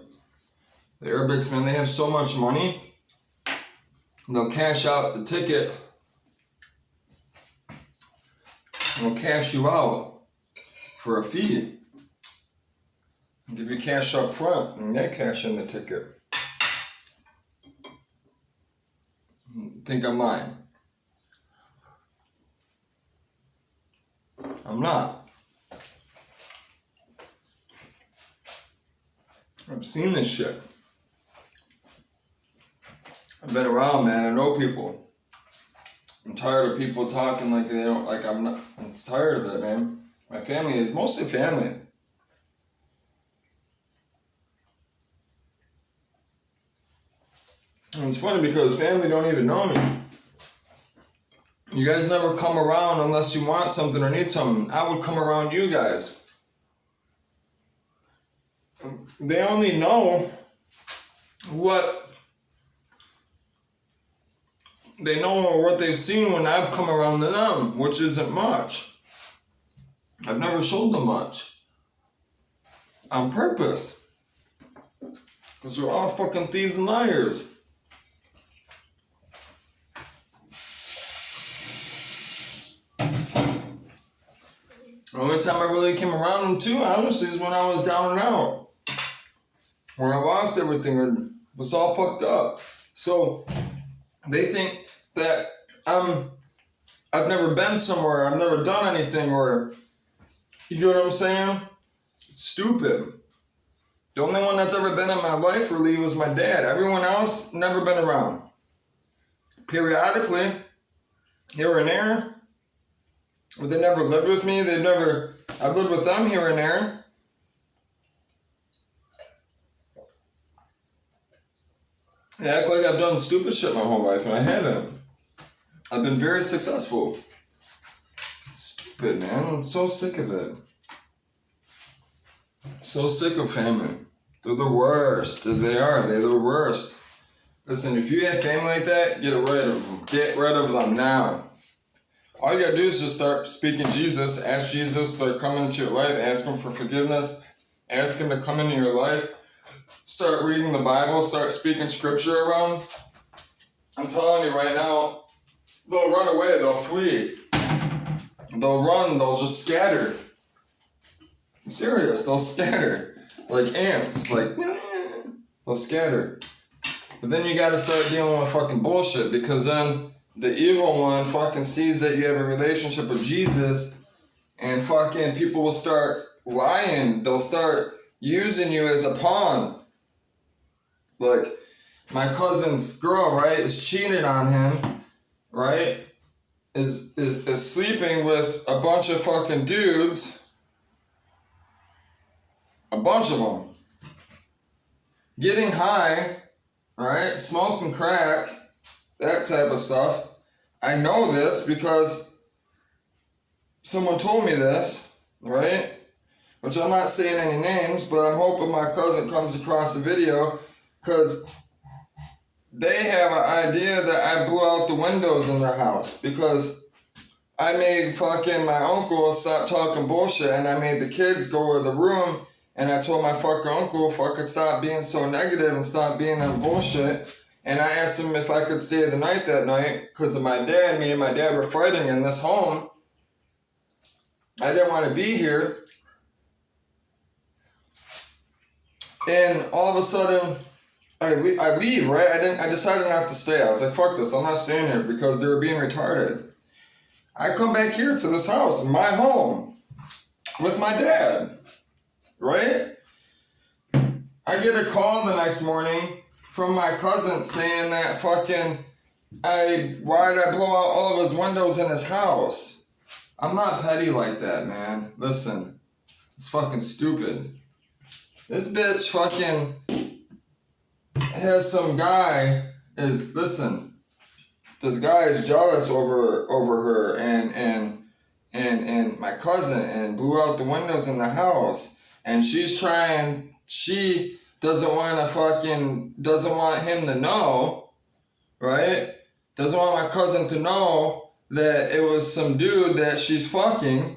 The Arabics, man, they have so much money, they'll cash out the ticket. They'll cash you out for a fee. Give you cash up front, and they cash in the ticket. Think I'm lying? I'm not. I've seen this shit. I've been around, man. I know people. I'm tired of people talking like they don't, like I'm not, I'm tired of it, man. My family is mostly family. And it's funny because family don't even know me. You guys never come around unless you want something or need something. I would come around you guys. They only know what they know or what they've seen when I've come around to them, which isn't much. I've never showed them much. On purpose. Because they're all fucking thieves and liars. The only time I really came around them too, honestly, is when I was down and out. When I lost everything or was all fucked up. So they think that I've never been somewhere, I've never done anything, or you know what I'm saying? It's stupid. The only one that's ever been in my life really was my dad. Everyone else never been around. Periodically, here and there. But they never lived with me. I've lived with them here and there. They act like I've done stupid shit my whole life, and I haven't. I've been very successful. Stupid, man. I'm so sick of it. So sick of family. They're the worst. They are. They're the worst. Listen, if you have family like that, get rid of them. Get rid of them now. All you gotta do is just start speaking Jesus. Ask Jesus, start coming into your life. Ask him for forgiveness. Ask him to come into your life. Start reading the Bible. Start speaking scripture around. I'm telling you right now, they'll run away. They'll flee. They'll run. They'll just scatter. I'm serious. They'll scatter. Like ants. Like, they'll scatter. But then you gotta start dealing with fucking bullshit, because then the evil one fucking sees that you have a relationship with Jesus, and fucking people will start lying. They'll start using you as a pawn. Like, my cousin's girl, right, is cheated on him, right? Is sleeping with a bunch of fucking dudes. A bunch of them. Getting high, right? Smoking crack. That type of stuff. I know this because someone told me this, right? Which I'm not saying any names, but I'm hoping my cousin comes across the video, because they have an idea that I blew out the windows in their house because I made fucking my uncle stop talking bullshit, and I made the kids go to the room, and I told my fucking uncle fucking stop being so negative and stop being on bullshit. And I asked him if I could stay the night that night because of my dad. Me and my dad were fighting in this home. I didn't want to be here. And all of a sudden, I leave, right? I decided not to stay. I was like, fuck this, I'm not staying here because they were being retarded. I come back here to this house, my home, with my dad, right? I get a call the next morning from my cousin saying that fucking, why did I blow out all of his windows in his house? I'm not petty like that, man. Listen, it's fucking stupid. This bitch fucking has some guy this guy is jealous over her and my cousin and blew out the windows in the house. And she doesn't want him to know, right? Doesn't want my cousin to know that it was some dude that she's fucking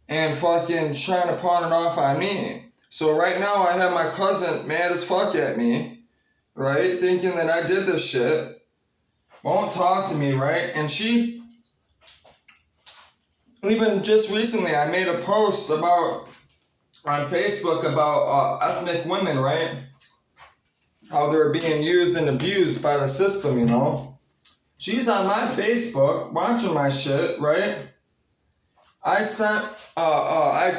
and fucking trying to pawn it off on me. So right now I have my cousin mad as fuck at me, right? Thinking that I did this shit. Won't talk to me, right? And she, even just recently, I made a post on Facebook about ethnic women, right? How they're being used and abused by the system, you know? She's on my Facebook watching my shit, right? I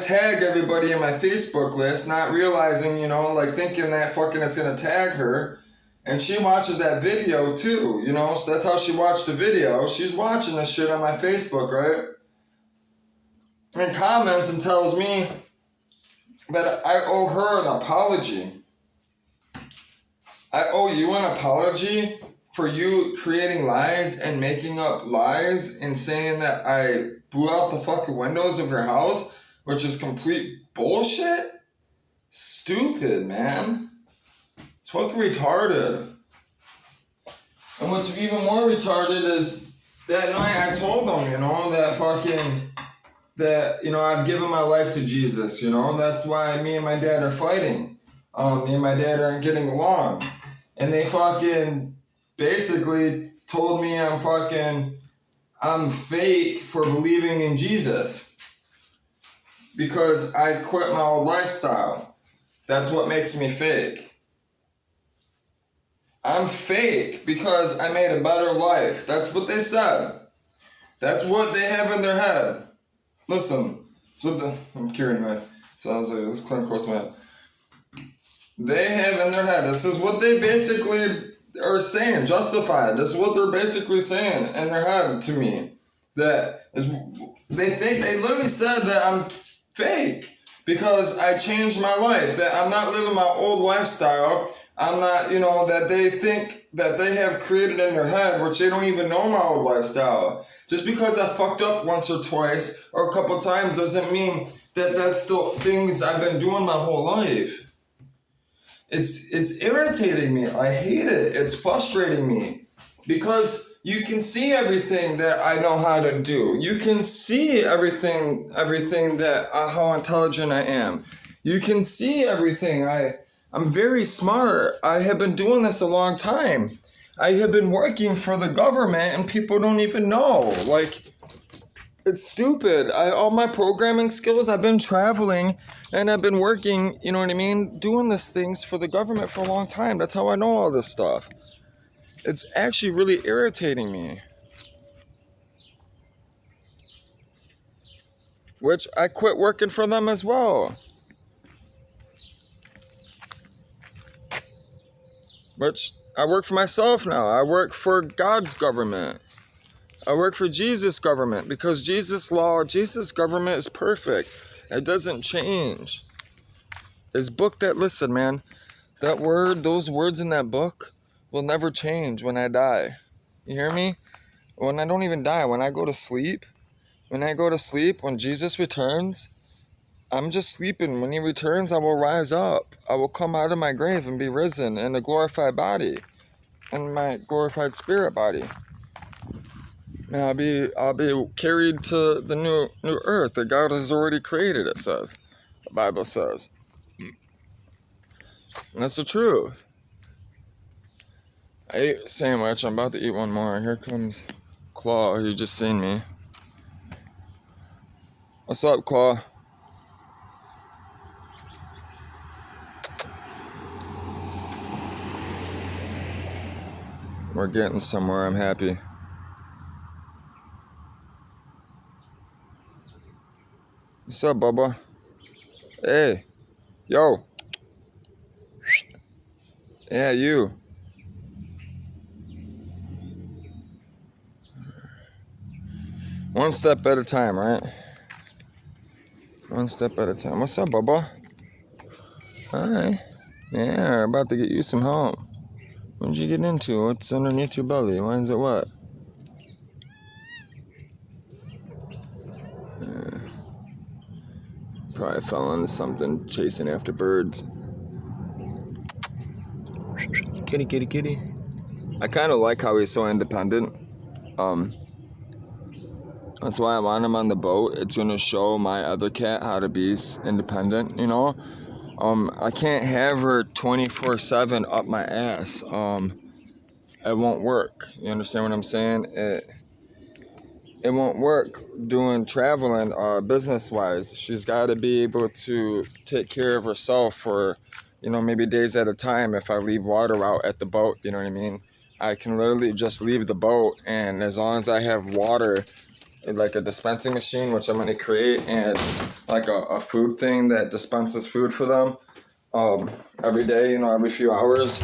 tagged everybody in my Facebook list, not realizing, you know, like thinking that fucking it's gonna tag her. And she watches that video too, you know, so that's how she watched the video. She's watching this shit on my Facebook, right? And comments and tells me that I owe her an apology. I owe you an apology for you creating lies and making up lies and saying that I blew out the fucking windows of your house, which is complete bullshit. Stupid, man. It's fucking retarded. And what's even more retarded is that night I told them, you know, that, you know, I've given my life to Jesus, you know. That's why me and my dad are fighting. Me and my dad aren't getting along. And they fucking basically told me I'm fake for believing in Jesus. Because I quit my old lifestyle. That's what makes me fake. I'm fake because I made a better life. That's what they said. That's what they have in their head. Listen, I'm curing my, so I was like, this clear close to my head. They have in their head, this is what they basically are saying, justified. This is what they're basically saying in their head to me. That is, they literally said that I'm fake because I changed my life, that I'm not living my old lifestyle. I'm not, you know, that they think that they have created in their head, which they don't even know my old lifestyle. Just because I fucked up once or twice or a couple times doesn't mean that that's still things I've been doing my whole life. It's irritating me. I hate it. It's frustrating me because you can see everything that I know how to do. You can see everything that how intelligent I am. You can see everything. I'm very smart. I have been doing this a long time. I have been working for the government and people don't even know. Like, it's stupid. All my programming skills, I've been traveling and I've been working, you know what I mean, doing these things for the government for a long time. That's how I know all this stuff. It's actually really irritating me. Which I quit working for them as well. Which I work for myself now. I work for God's government. I work for Jesus' government because Jesus' law, Jesus' government is perfect. It doesn't change. His book listen, man, those words in that book will never change when I die. You hear me? When I don't even die, when I go to sleep, when Jesus returns, I'm just sleeping. When he returns, I will rise up. I will come out of my grave and be risen in a glorified body, in my glorified spirit body. And I'll be carried to the new earth that God has already created, it says. The Bible says. And that's the truth. I ate a sandwich. I'm about to eat one more. Here comes Claw. He just seen me. What's up, Claw? We're getting somewhere. I'm happy. What's up, Bubba? Hey. Yo. Yeah, you. One step at a time, right? One step at a time. What's up, Bubba? Hi. Yeah, about to get you some help. What did you get into? What's underneath your belly? Why is it wet? Probably fell into something chasing after birds. Kitty, kitty, kitty. I kind of like how he's so independent. That's why I want him on the boat. It's going to show my other cat how to be independent, you know. I can't have her 24/7 up my ass. It won't work. You understand what I'm saying? It won't work doing traveling business-wise. She's got to be able to take care of herself for, you know, maybe days at a time. If I leave water out at the boat, you know what I mean? I can literally just leave the boat, and as long as I have water, like a dispensing machine, which I'm going to create, and like a food thing that dispenses food for them every day, you know, every few hours,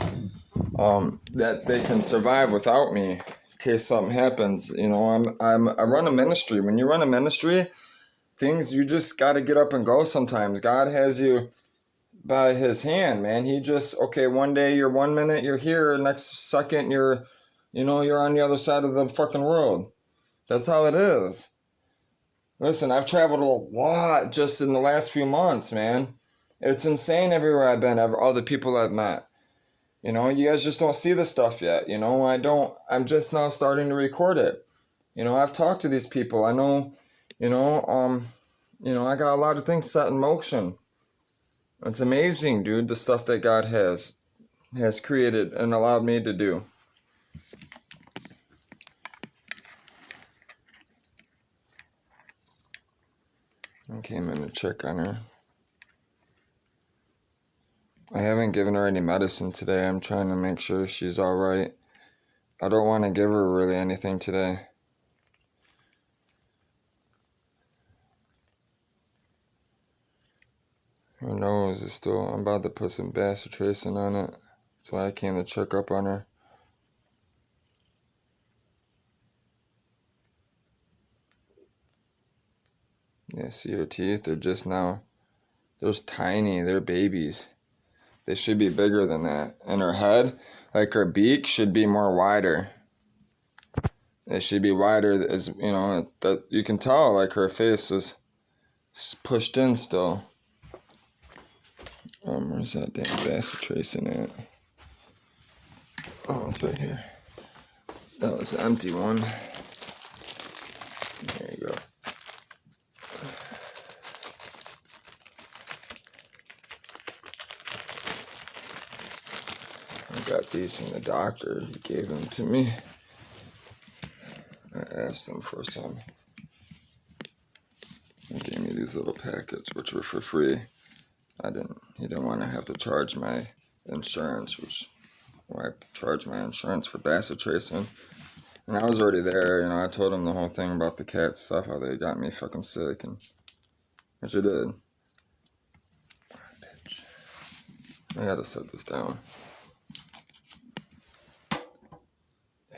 that they can survive without me in case something happens. You know, I run a ministry. When you run a ministry, things, you just got to get up and go sometimes. God has you by his hand, man. He just, okay, one day you're 1 minute you're here, next second you're on the other side of the fucking world. That's how it is. Listen, I've traveled a lot just in the last few months, man. It's insane everywhere I've been, all the people I've met. You know, you guys just don't see the stuff yet. You know, I'm just now starting to record it. You know, I've talked to these people. I know, I got a lot of things set in motion. It's amazing, dude, the stuff that God has created and allowed me to do. I came in to check on her. I haven't given her any medicine today. I'm trying to make sure she's all right. I don't want to give her really anything today. Her nose is still, I'm about to put some bacitracin on it. That's why I came to check up on her. Yeah, see her teeth? They're just now, they're tiny. They're babies. They should be bigger than that. And her head, like her beak, should be more wider. It should be wider, as you know, that you can tell, like her face is pushed in still. Where's that damn bacitracin at? Oh, it's right here. That was the empty one. There you go. I got these from the doctor. He gave them to me. I asked him for some. He gave me these little packets, which were for free. He didn't want to have to charge my insurance, which I charge my insurance for bacitracin. And I was already there, you know, I told him the whole thing about the cat stuff, how they got me fucking sick, and which I did. Bitch. I gotta set this down.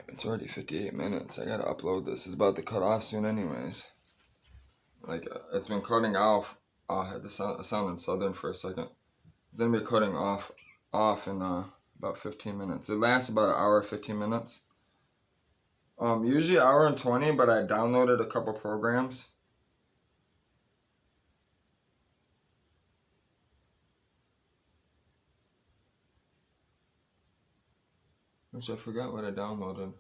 It's already 58 minutes. I gotta upload this. It's about to cut off soon anyways. Like, it's been cutting off. I had to sound in Southern for a second. It's gonna be cutting off in about 15 minutes. It lasts about an hour, 15 minutes. Usually an hour and 20, but I downloaded a couple programs. Which I forgot what I downloaded.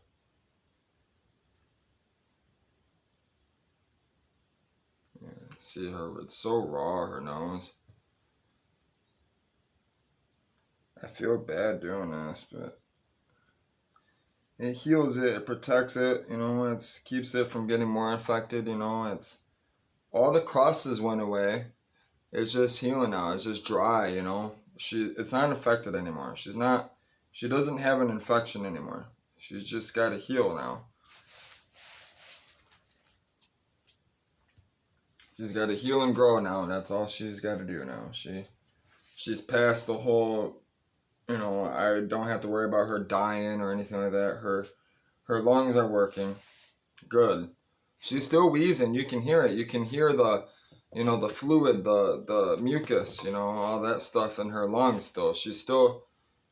Yeah, see her, it's so raw, her nose. I feel bad doing this, but it heals it, it protects it, you know, it keeps it from getting more infected, you know, it's, all the crustes went away. It's just healing now, it's just dry, you know. It's not infected anymore. She doesn't have an infection anymore. She's just got to heal now. She's got to heal and grow now. That's all she's got to do now. She's past the whole, you know, I don't have to worry about her dying or anything like that. Her lungs are working good. She's still wheezing. You can hear it. You can hear the, you know, the fluid, the mucus, you know, all that stuff in her lungs still.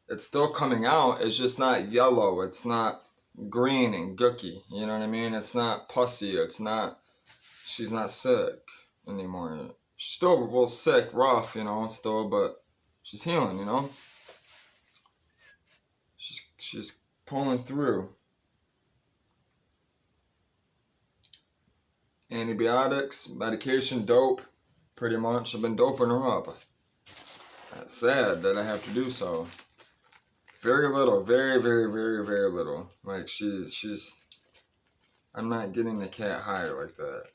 It's still coming out. It's just not yellow. It's not green and gooky. You know what I mean? It's not pussy. She's not sick anymore. She's still a little sick, rough, you know, still, but she's healing, you know. She's pulling through. Antibiotics, medication, dope, pretty much. I've been doping her up. It's sad that I have to do so. Very little, very, very, very, very little. Like she's. I'm not getting the cat high like that.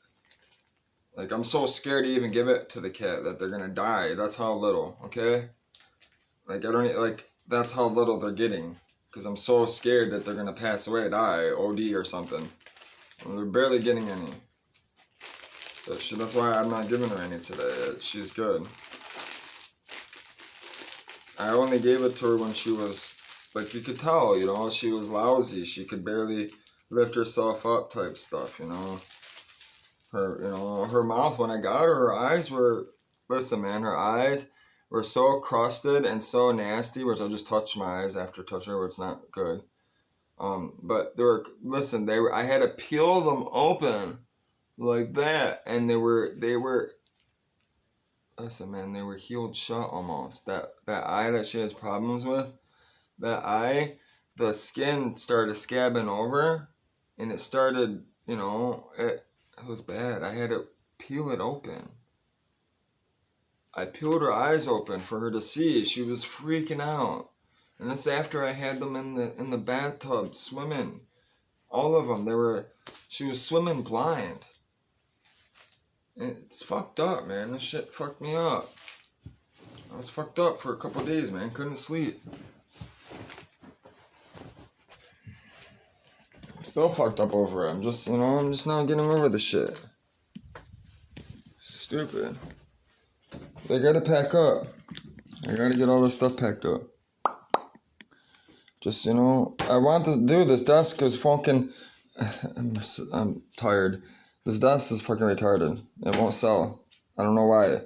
Like I'm so scared to even give it to the cat that they're gonna die. That's how little, okay? Like I don't like. That's how little they're getting. Because I'm so scared that they're gonna pass away, die, OD or something. And they're barely getting any. That's why I'm not giving her any today. She's good. I only gave it to her when she was, like, you could tell, you know, she was lousy. She could barely lift herself up type stuff, you know. Her mouth, when I got her eyes were, listen, man, her eyes were so crusted and so nasty, which I just touched my eyes after touching her, it's not good. But they were, listen, I had to peel them open like that, and they were, listen, man, they were healed shut almost. That eye that she has problems with, that eye, the skin started scabbing over, and it started, you know, it was bad. I had to peel it open. I peeled her eyes open for her to see. She was freaking out. And this after I had them in the bathtub swimming. All of them. She was swimming blind. It's fucked up, man. This shit fucked me up. I was fucked up for a couple days, man. Couldn't sleep. Still fucked up over it. I'm just not getting over the shit. Stupid. They gotta pack up. I gotta get all this stuff packed up. Just, you know, I want to do this desk is fucking... I'm tired. This desk is fucking retarded. It won't sell. I don't know why.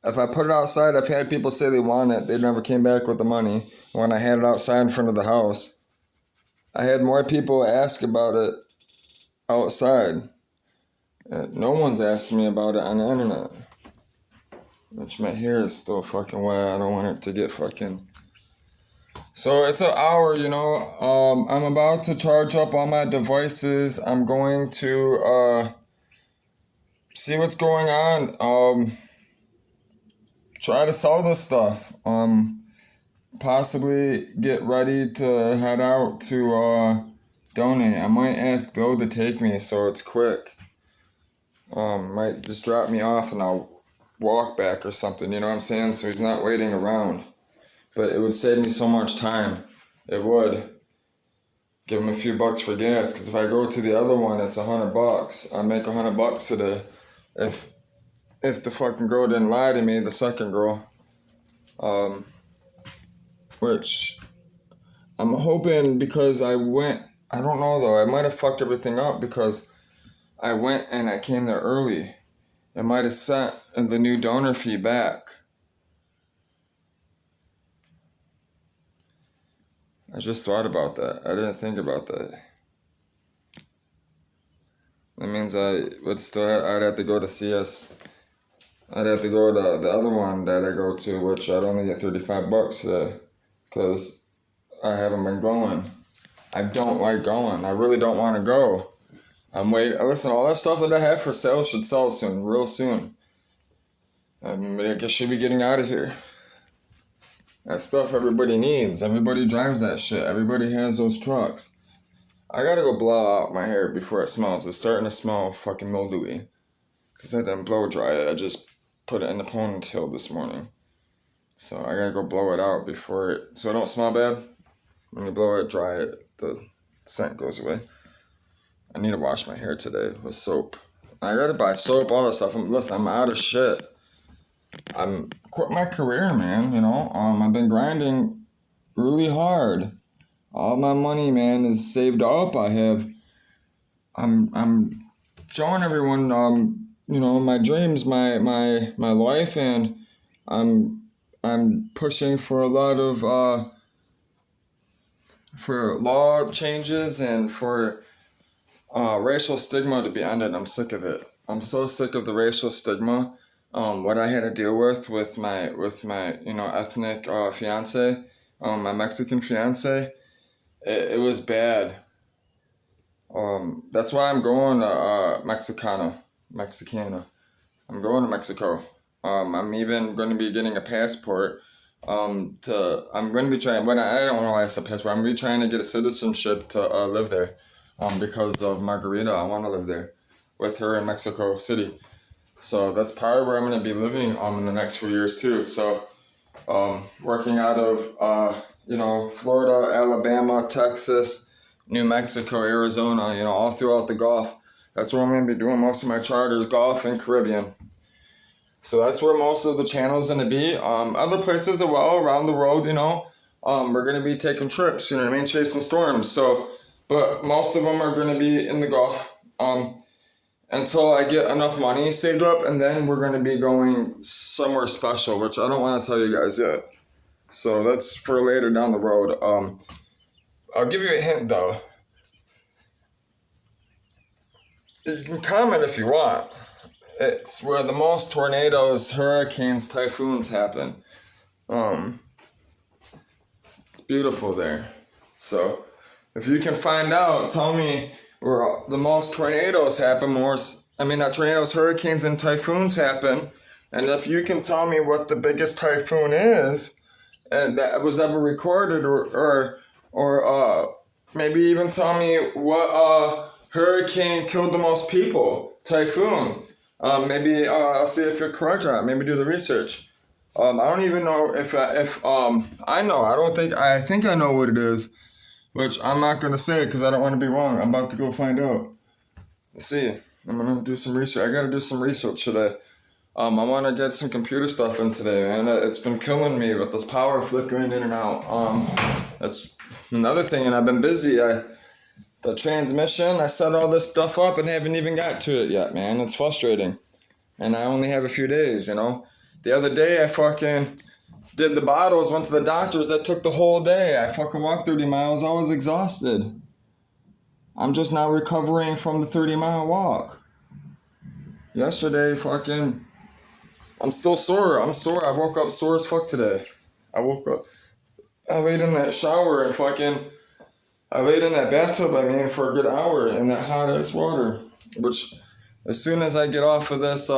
If I put it outside, I've had people say they want it. They never came back with the money. When I had it outside in front of the house, I had more people ask about it outside. No one's asked me about it on the internet. Which my hair is still fucking wet. I don't want it to get fucking... So it's an hour, you know. I'm about to charge up all my devices. I'm going to see what's going on. Try to sell this stuff. Possibly get ready to head out to donate. I might ask Bill to take me so it's quick. Might just drop me off and I'll walk back or something, you know what I'm saying? So he's not waiting around. But it would save me so much time. It would. Give him a few bucks for gas, because if I go to the other one, it's $100. I make $100 today. If the fucking girl didn't lie to me, the second girl. Which I'm hoping, because I went, I don't know though, I might have fucked everything up because I went and I came there early. I might have sent the new donor fee back. I just thought about that. I didn't think about that. That means I'd have to go to CS. I'd have to go to the other one that I go to, which I'd only get $35 today. Because I haven't been going. I don't like going. I really don't want to go. I'm waiting. Listen, all that stuff that I have for sale should sell soon, real soon. I guess should be getting out of here. That stuff everybody needs. Everybody drives that shit. Everybody has those trucks. I gotta go blow out my hair before it smells. It's starting to smell fucking mildewy. Because I didn't blow dry it. I just put it in the ponytail this morning. So I gotta go blow it out before it... So it don't smell bad. When you blow it, dry it, the scent goes away. I need to wash my hair today with soap. I gotta buy soap, all that stuff. Listen, I'm out of shit. I'm quit my career, man, you know. I've been grinding really hard. All my money, man, is saved up. I'm showing everyone, you know, my dreams, my life, and I'm pushing for a lot of for law changes and for racial stigma to be ended. I'm sick of it. I'm so sick of the racial stigma. what I had to deal with my you know ethnic fiance, my Mexican fiance, it was bad. That's why I'm going to Mexicana. I'm going to Mexico. I'm even going to be getting a passport. I'm going to be trying, but I don't know why I said passport. I'm going to be trying to get a citizenship to live there. Because of Margarita, I want to live there with her in Mexico City. So that's probably where I'm going to be living in the next few years too. So working out of you know Florida, Alabama, Texas, New Mexico, Arizona, you know, all throughout the Gulf. That's where I'm going to be doing most of my charters, Gulf and Caribbean. So that's where most of the channel's going to be. Other places as well around the world, you know, we're going to be taking trips, you know what I mean, chasing storms. So, but most of them are going to be in the Gulf until I get enough money saved up, and then we're going to be going somewhere special, which I don't want to tell you guys yet. So that's for later down the road. I'll give you a hint though. You can comment if you want. It's where the most tornadoes, hurricanes, typhoons happen. It's beautiful there. So if you can find out, tell me where the most tornadoes happen, not tornadoes, hurricanes, and typhoons happen. And if you can tell me what the biggest typhoon is and that was ever recorded, or maybe even tell me what hurricane killed the most people, typhoon. Maybe I'll see if you're correct or not. Maybe do the research. I don't even know if I know. I think I know what it is, which I'm not gonna say because I don't want to be wrong. I'm about to go find out. Let's see. I'm gonna do some research. I gotta do some research today. I want to get some computer stuff in today, man. It's been killing me with this power flickering in and out. That's another thing, and I've been busy. The transmission, I set all this stuff up and haven't even got to it yet, man. It's frustrating. And I only have a few days, you know. The other day, I fucking did the bottles, went to the doctor's. That took the whole day. I fucking walked 30 miles. I was exhausted. I'm just now recovering from the 30-mile walk. Yesterday, I'm still sore. I'm sore. I woke up sore as fuck today. I laid in that shower and I laid in that bathtub, for a good hour in that hot ass water. Which, as soon as I get off of this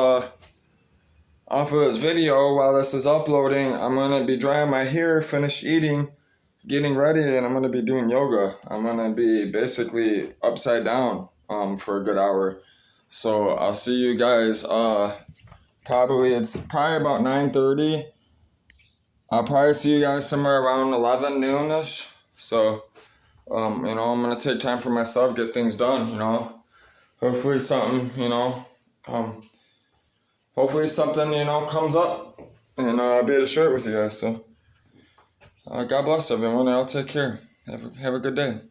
video, while this is uploading, I'm gonna be drying my hair, finish eating, getting ready, and I'm gonna be doing yoga. I'm gonna be basically upside down for a good hour. So I'll see you guys. It's probably about 9:30. I'll probably see you guys somewhere around 11 noonish. So. I'm gonna take time for myself, get things done, Hopefully something, comes up, and I'll be able to share it with you guys. So, God bless everyone, and I'll take care. Have a good day.